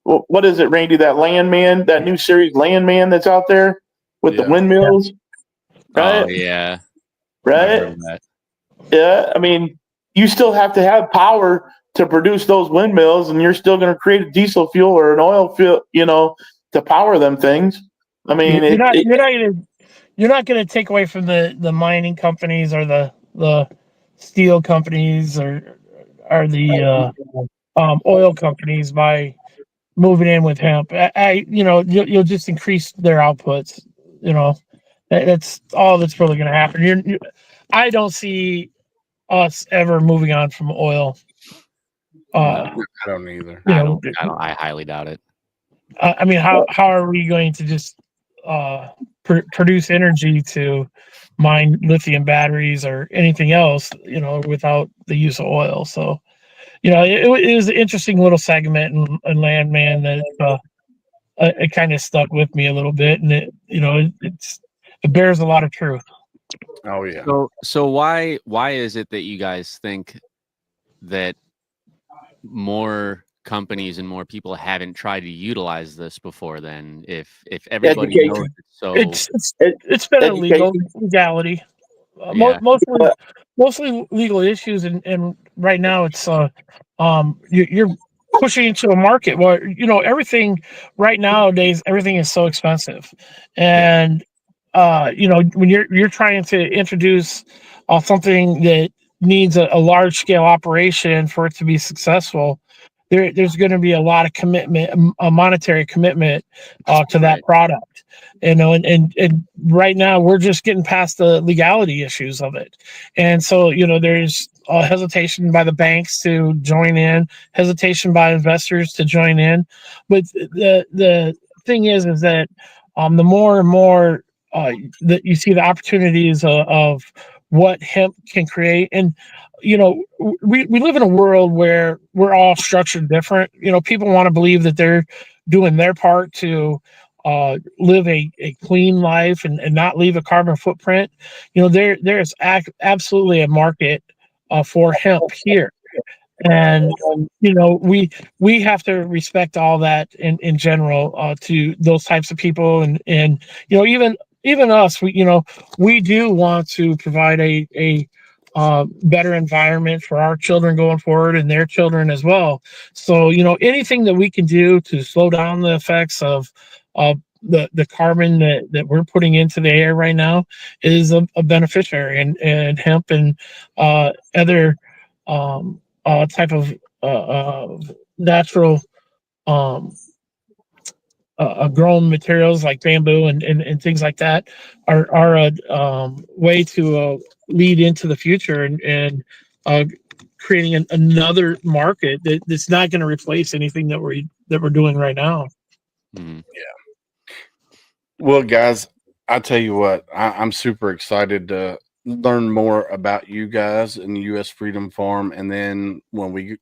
What is it, Randy? That Landman, that new series Landman that's out there with the windmills, right? Oh yeah. Right. Yeah. I mean, you still have to have power to produce those windmills, and you're still going to create a diesel fuel or an oil fuel, to power them things. I mean, you're not going to take away from the mining companies or the steel companies or the oil companies by moving in with hemp. You'll just increase their outputs. That's all that's really going to happen. I don't see us ever moving on from oil. I don't either. I highly doubt it. I mean, how are we going to just produce energy to mine lithium batteries or anything else, without the use of oil? So, it was an interesting little segment in Landman that it kind of stuck with me a little bit, and it bears a lot of truth. Oh yeah. So why is it that you guys think that more companies and more people haven't tried to utilize this before then? If everybody knows it's been a legality. Mostly legal issues, and right now it's you're pushing into a market where everything right nowadays, everything is so expensive, and when you're trying to introduce something that needs a large scale operation for it to be successful, there's going to be a lot of commitment, a monetary commitment to that product, and right now we're just getting past the legality issues of it. And so, there's hesitation by the banks to join in, hesitation by investors to join in. But the thing is that the more and more that you see the opportunities of what hemp can create. And we live in a world where we're all structured different. People want to believe that they're doing their part to live a clean life and not leave a carbon footprint. There's absolutely a market for hemp here. And we have to respect all that in general, to those types of people. And even us, we do want to provide a better environment for our children going forward and their children as well. So anything that we can do to slow down the effects of the carbon that we're putting into the air right now is a beneficiary. And hemp and other type of natural grown materials like bamboo and things like that are a way to lead into the future and creating another market that's not going to replace anything that we're doing right now. Mm. Well, guys, I tell you what, I'm super excited to learn more about you guys and the U.S. Freedom Farm, and then when we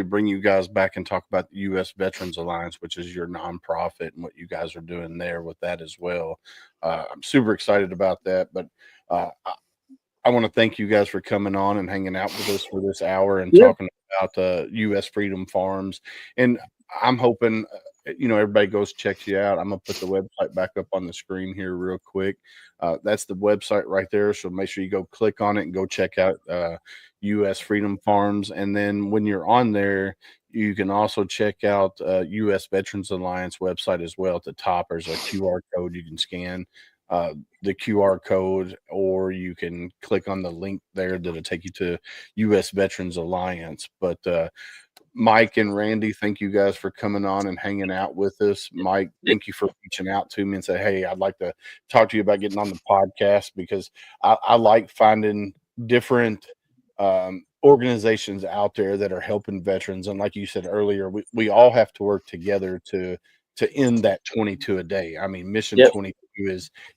bring you guys back and talk about the U.S. Veterans Alliance, which is your nonprofit, and what you guys are doing there with that as well. I'm super excited about that. But I want to thank you guys for coming on and hanging out with us for this hour and talking about U.S. Freedom Farms. And I'm hoping everybody goes checks you out. I'm gonna put the website back up on the screen here real quick. That's the website right there. So make sure you go click on it and go check out U.S. Freedom Farms. And then when you're on there, you can also check out U.S. Veterans Alliance website as well. At the top, there's a QR code you can scan the QR code, or you can click on the link there that'll take you to U.S. Veterans Alliance. But Mike and Randy, thank you guys for coming on and hanging out with us. Mike, thank you for reaching out to me and say, hey, I'd like to talk to you about getting on the podcast, because I like finding different organizations out there that are helping veterans. And like you said earlier, we all have to work together to end that 22 a day. I mean, Mission 22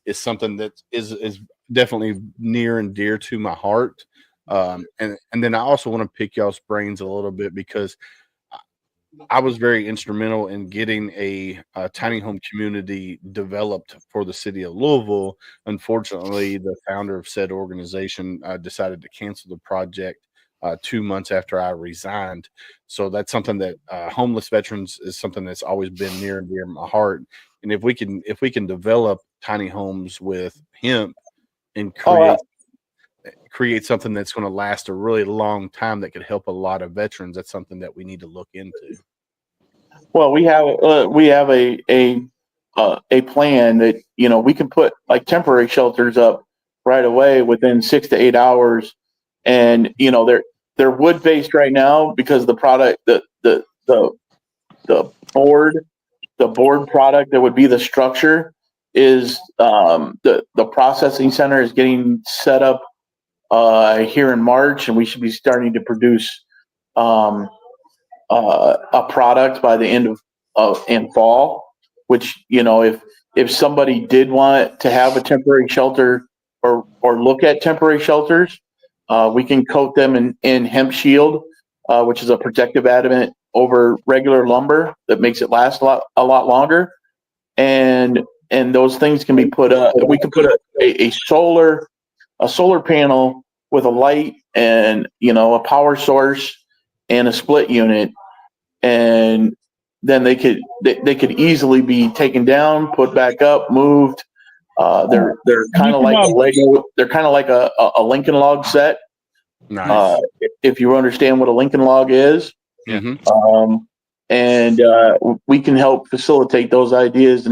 is something that is definitely near and dear to my heart. And then I also want to pick y'all's brains a little bit, because I was very instrumental in getting a tiny home community developed for the city of Louisville. Unfortunately, the founder of said organization decided to cancel the project 2 months after I resigned. So that's something that homeless veterans is something that's always been near and dear to my heart. And if we can develop tiny homes with hemp and create something that's going to last a really long time that could help a lot of veterans, that's something that we need to look into. Well, we have a plan that we can put like temporary shelters up right away within 6 to 8 hours, and they're wood based right now because the product the board product that would be the structure is the processing center is getting set up here in March, and we should be starting to produce a product by the end of in fall. Which if somebody did want to have a temporary shelter or look at temporary shelters, we can coat them in hemp shield, which is a protective adamant over regular lumber that makes it last a lot longer, and those things can be put up. We can put a solar panel with a light and a power source and a split unit, and then they could easily be taken down, put back up, moved. They're kind of like a Lego. They're kind of like a Lincoln log set. Nice. If you understand what a Lincoln log is. Mm-hmm. And we can help facilitate those ideas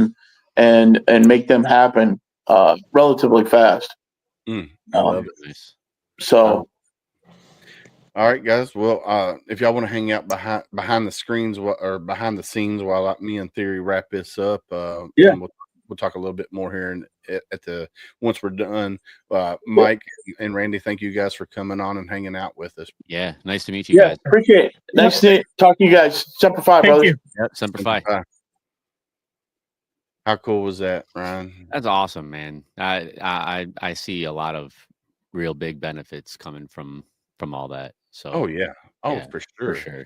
and make them happen relatively fast. I love it. So, all right, guys. Well, if y'all want to hang out behind the screens or behind the scenes while me and Theory wrap this up, we'll talk a little bit more here once we're done. Mike and Randy, thank you guys for coming on and hanging out with us. Yeah, nice to meet you guys. Appreciate it. Nice to talk to you guys. Semper Fi, brothers. Yep, Semper Fi. How cool was that, Ryan? That's awesome, man. I see a lot of real big benefits coming from all that. Oh So yeah. Oh, yeah, for for sure. sure.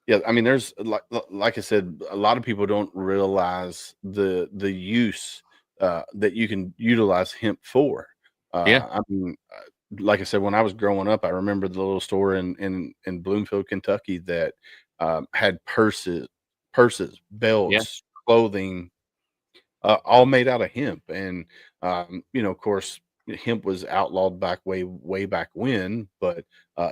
Yeah, I mean, there's like I said, a lot of people don't realize the use that you can utilize hemp for. Yeah. I mean, like I said, when I was growing up, I remember the little store in Bloomfield, Kentucky that had purses, Yeah. belts, clothing, all made out of hemp. And of course, hemp was outlawed back way back when, but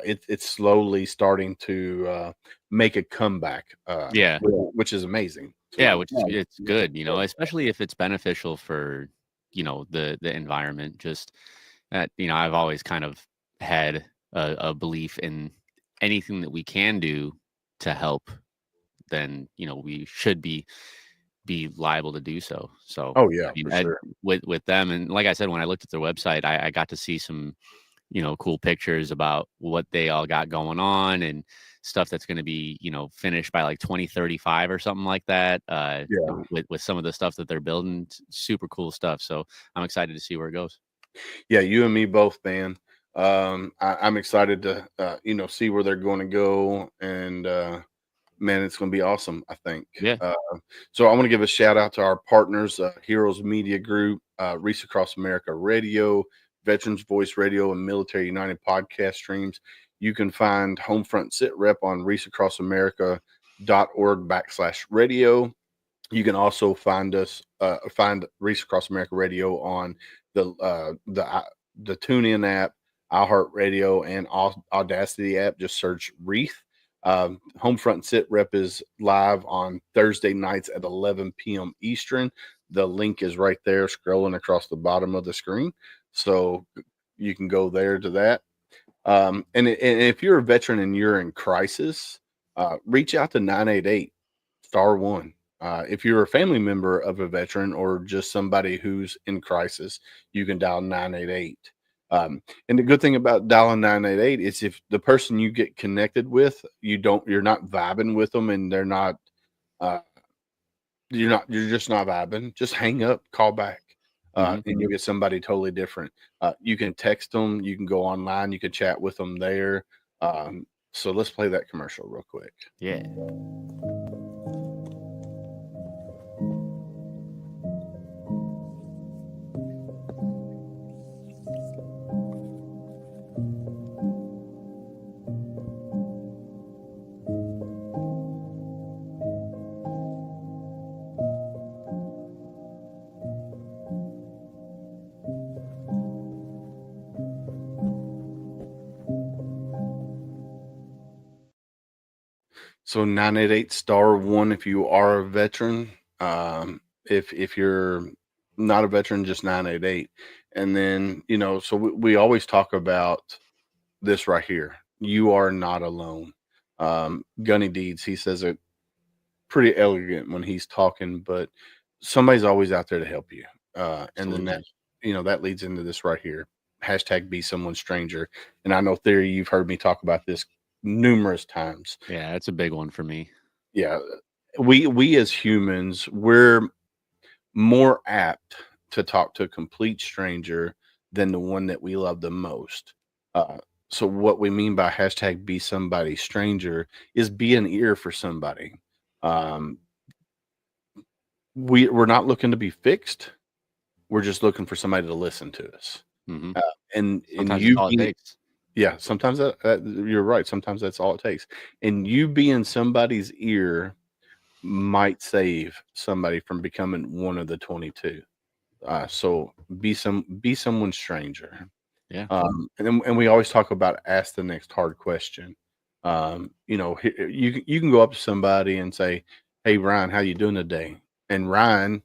it's slowly starting to make a comeback, Yeah. which is amazing. Yeah, So which is it's good, especially if it's beneficial for, the environment. Just that, I've always kind of had a belief in anything that we can do to help, then, we should be liable to do so. So, oh yeah, I mean, for sure. with them, and like I said, when I looked at their website, I got to see some, cool pictures about what they all got going on and stuff that's going to be, finished by like 2035 or something like that. Yeah, With some of the stuff that they're building, super cool stuff. So I'm excited to see where it goes. yeah, you and me both, man. I'm excited to see where they're going to go, and man, it's going to be awesome, I think. Yeah. So I want to give a shout out to our partners, Heroes Media Group, Reach Across America Radio, Veterans Voice Radio, and Military United podcast streams. You can find Homefront Sitrep on reachacrossAmerica.org/radio. You can also find Reach Across America Radio on the TuneIn app, iHeartRadio, and Audacity app. Just search Wreath. Homefront Sit Rep is live on Thursday nights at 11 p.m. Eastern. The link is right there, scrolling across the bottom of the screen, so you can go there to that. And if you're a veteran and you're in crisis, reach out to 988*1. If you're a family member of a veteran or just somebody who's in crisis, you can dial 988. And the good thing about dialing 988 is if the person you get connected with, you're not vibing with them, and they're not, uh, you're just not vibing. Just hang up, call back, and you'll get somebody totally different. You can text them, you can go online, you can chat with them there. So let's play that commercial real quick. Yeah. So 988*1 if you are a veteran. If you're not a veteran, just 988. And then, so we always talk about this right here. You are not alone. Gunny Deeds, he says it pretty elegant when he's talking, but somebody's always out there to help you. And then that leads into this right here. Hashtag be someone stranger. And I know, Theory, you've heard me talk about this numerous times. Yeah, that's a big one for me. Yeah, we as humans, we're more apt to talk to a complete stranger than the one that we love the most. So what we mean by hashtag be somebody stranger is be an ear for somebody. We're not looking to be fixed. We're just looking for somebody to listen to us. Mm-hmm. And Sometimes you that's all it being, takes. yeah, sometimes that you're right. Sometimes that's all it takes. And you being somebody's ear might save somebody from becoming one of the 22. So be someone stranger. Yeah. And we always talk about ask the next hard question. You can go up to somebody and say, "Hey Ryan, how you doing today?" And Ryan,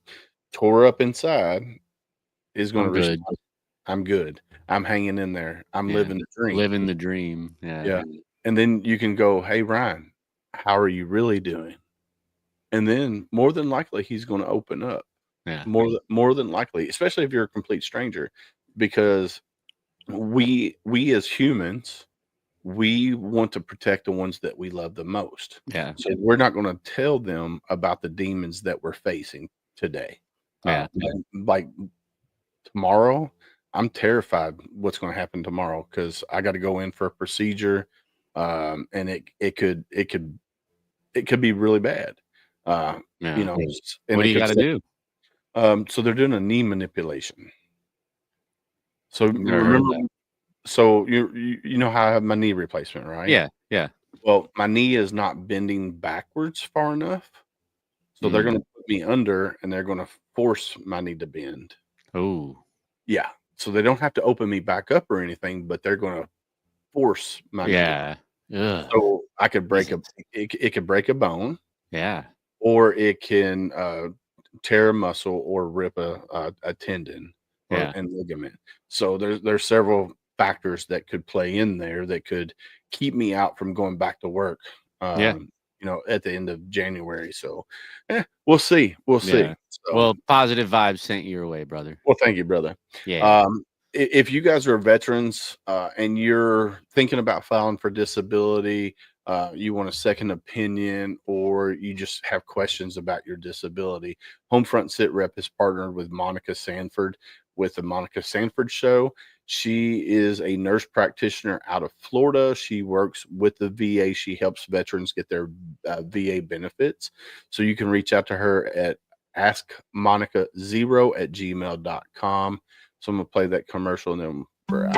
tore up inside, is going to I'm good. respond, "I'm good. I'm hanging in there. I'm Yeah. living the dream." Living the dream. Yeah. Yeah. And then you can go, "Hey Ryan, how are you really doing?" And then more than likely he's going to open up. Yeah. More than likely, especially if you're a complete stranger, because we as humans, we want to protect the ones that we love the most. Yeah. So we're not going to tell them about the demons that we're facing today. Yeah. Like tomorrow, I'm terrified what's going to happen tomorrow because I got to go in for a procedure, and it could be really bad. Yeah. And What do it you could. got to do? So they're doing a knee manipulation. So Never heard of remember, that. so you know how I have my knee replacement, right? Yeah. Yeah. Well, my knee is not bending backwards far enough. So they're Mm. going to put me under and they're going to force my knee to bend. Oh. Yeah. So they don't have to open me back up or anything, but they're going to force my knee to bend. Yeah. Ugh. So I could break Jesus. it could break a bone, Yeah. or it can tear a muscle or rip a tendon Yeah. and ligament. So there's several factors that could play in there that could keep me out from going back to work. Yeah. At the end of January. So, we'll see. We'll see. Yeah. So, Well, positive vibes sent your way, brother. well, thank you, brother. Yeah. If you guys are veterans and you're thinking about filing for disability, you want a second opinion, or you just have questions about your disability, Homefront Sitrep is partnered with Monica Sanford with the Monica Sanford Show. She is a nurse practitioner out of Florida. She works with the VA. She helps veterans get their VA benefits. So you can reach out to her at askmonica0@gmail.com. So I'm going to play that commercial and then we're out.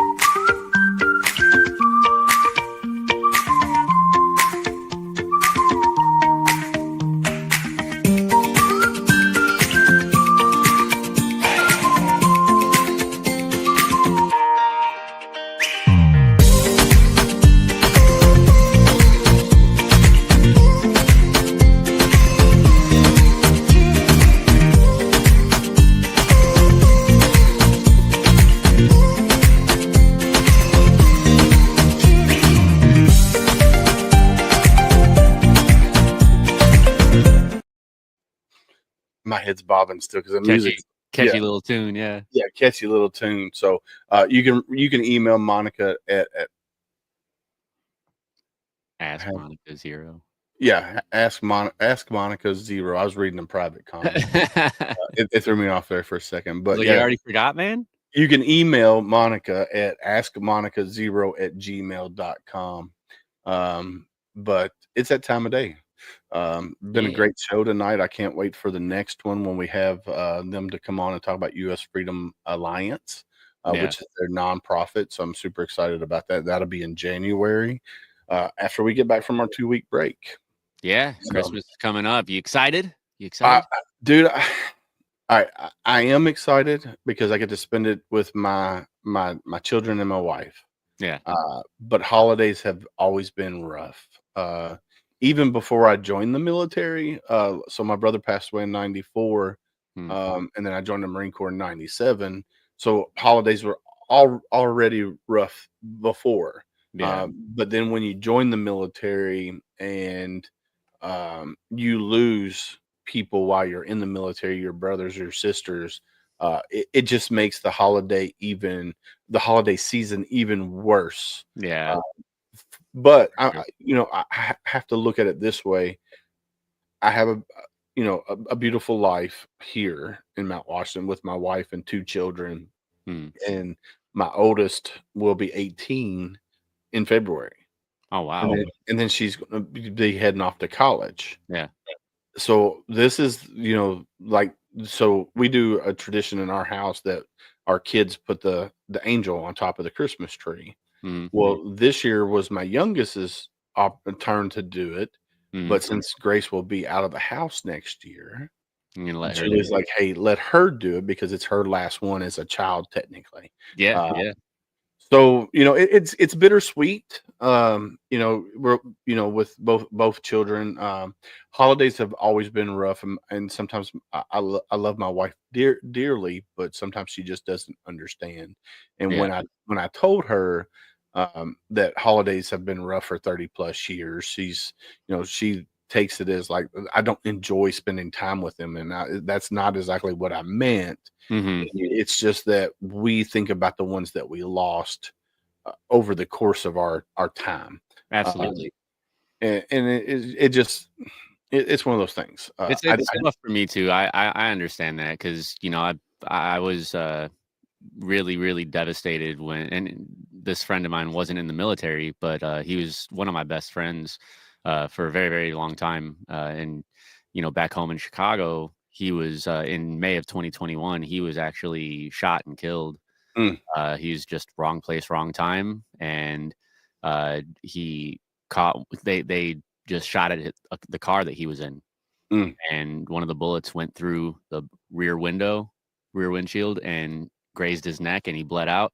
My head's bobbing still because the music. Catchy little tune. Yeah. Yeah, catchy little tune. So you can email Monica at Ask Monica 0. ask Monica 0. I was reading a private comment. It threw me off there for a second, but Well, you already forgot, man. You can email Monica at askmonica0@gmail.com. But it's that time of day. Been a great show tonight. I can't wait for the next one when we have them to come on and talk about U.S. Freedom Alliance, which is their nonprofit. So I'm super excited about that. That'll be in January after we get back from our 2-week break. Yeah, Christmas is coming up. You excited? Dude? I am excited because I get to spend it with my children and my wife. Yeah. But holidays have always been rough. Even before I joined the military. So my brother passed away in 94. And then I joined the Marine Corps in 97. So holidays were already rough before. Yeah. But then when you join the military and you lose people while you're in the military, your brothers or sisters, it just makes the holiday season even worse. Yeah. But I have to look at it this way. I have a beautiful life here in Mount Washington with my wife and 2 children, and my oldest will be 18 in February. Oh wow! And then she's going to be heading off to college. Yeah. So this is so we do a tradition in our house that our kids put the angel on top of the Christmas tree. Well, this year was my youngest's turn to do it, but since Grace will be out of the house next year, Julie's like, "Hey, let her do it because it's her last one as a child, technically." Yeah. So it's bittersweet. We're with both children. Holidays have always been rough, and sometimes I love my wife dearly, but sometimes she just doesn't understand. And when I told her that holidays have been rough for 30 plus years, she takes it as like, I don't enjoy spending time with them, and that's not exactly what I meant. It's just that we think about the ones that we lost over the course of our time. Absolutely. And it just, it's one of those things. It's tough for me too. I understand that because I was really, really devastated and this friend of mine wasn't in the military, but he was one of my best friends for a very, very long time. And back home in Chicago, he was in May of 2021. He was actually shot and killed. He was just wrong place, wrong time, and he caught. They just shot at the car that he was in, and one of the bullets went through the rear windshield, and grazed his neck, and he bled out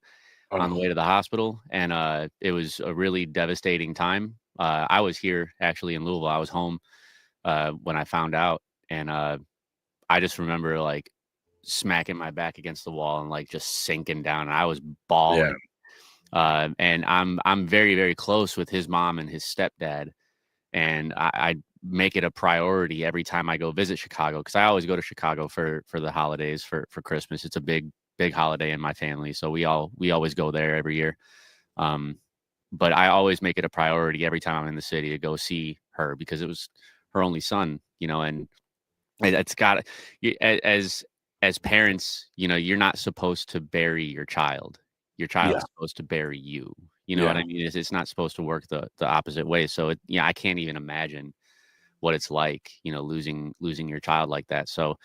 on the way to the hospital. And it was a really devastating time. I was here actually in Louisville. I was home when I found out, and I just remember like smacking my back against the wall and like just sinking down. And I was bawling. And I'm very, very close with his mom and his stepdad, and I make it a priority every time I go visit Chicago, because I always go to Chicago for the holidays, for Christmas. It's a big holiday in my family, so we always go there every year. But I always make it a priority every time I'm in the city to go see her, because it was her only son, and it's got, as parents, you're not supposed to bury your child. Your child is supposed to bury you. You know what I mean? It's not supposed to work the opposite way. So I can't even imagine what it's like, losing your child like that. So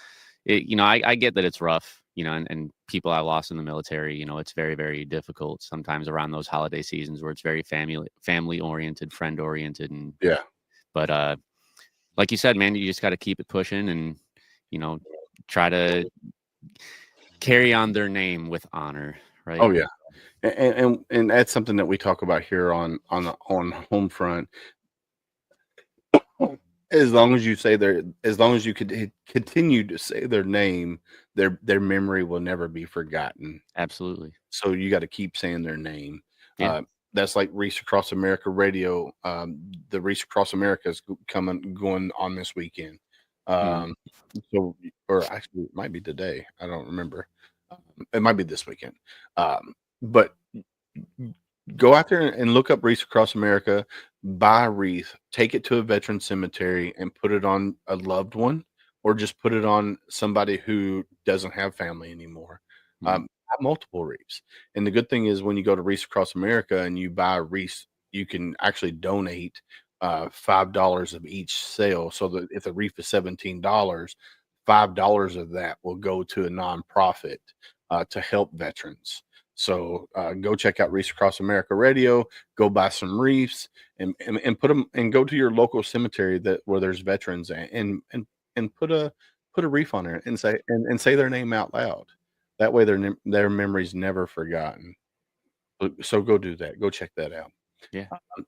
I get that it's rough, and people I lost in the military, it's very, very difficult sometimes around those holiday seasons where it's very family oriented, friend oriented. And but like you said, man, you just got to keep it pushing and, try to carry on their name with honor. Right. Oh yeah. And that's something that we talk about here on Homefront. As long as you could continue to say their name, their memory will never be forgotten. Absolutely. So you got to keep saying their name. Yeah. That's like Reese Across America Radio. The Reese Across America is going on this weekend. So, or actually, it might be today. I don't remember. It might be this weekend. But go out there and look up Reese Across America, buy a wreath, take it to a veteran cemetery and put it on a loved one, or just put it on somebody who doesn't have family anymore. Have multiple wreaths. And the good thing is, when you go to Reese Across America and you buy a wreath, you can actually donate $5 of each sale. So that if the wreath is $17, $5 of that will go to a nonprofit to help veterans. So go check out Reese Across America Radio. Go buy some wreaths and put them, and go to your local cemetery where there's veterans, and put a wreath on there and say their name out loud. That way their memory's never forgotten. So go do that. Go check that out. Yeah.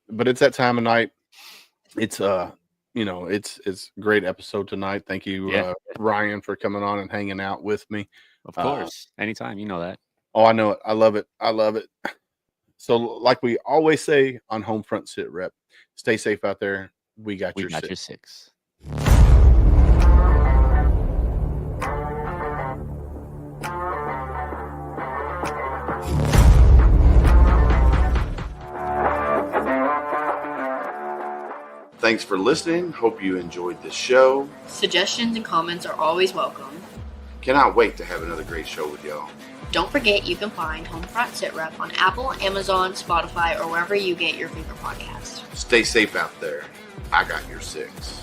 But it's that time of night. It's it's a great episode tonight. Thank you, Ryan, for coming on and hanging out with me. Of course. Anytime. You know that. Oh, I know it. I love it. I love it. So like we always say on Homefront Sitrep, stay safe out there. We got your six. Thanks for listening. Hope you enjoyed the show. Suggestions and comments are always welcome. Cannot wait to have another great show with y'all. Don't forget, you can find HomeFront Sitrep on Apple, Amazon, Spotify, or wherever you get your favorite podcast. Stay safe out there. I got your six.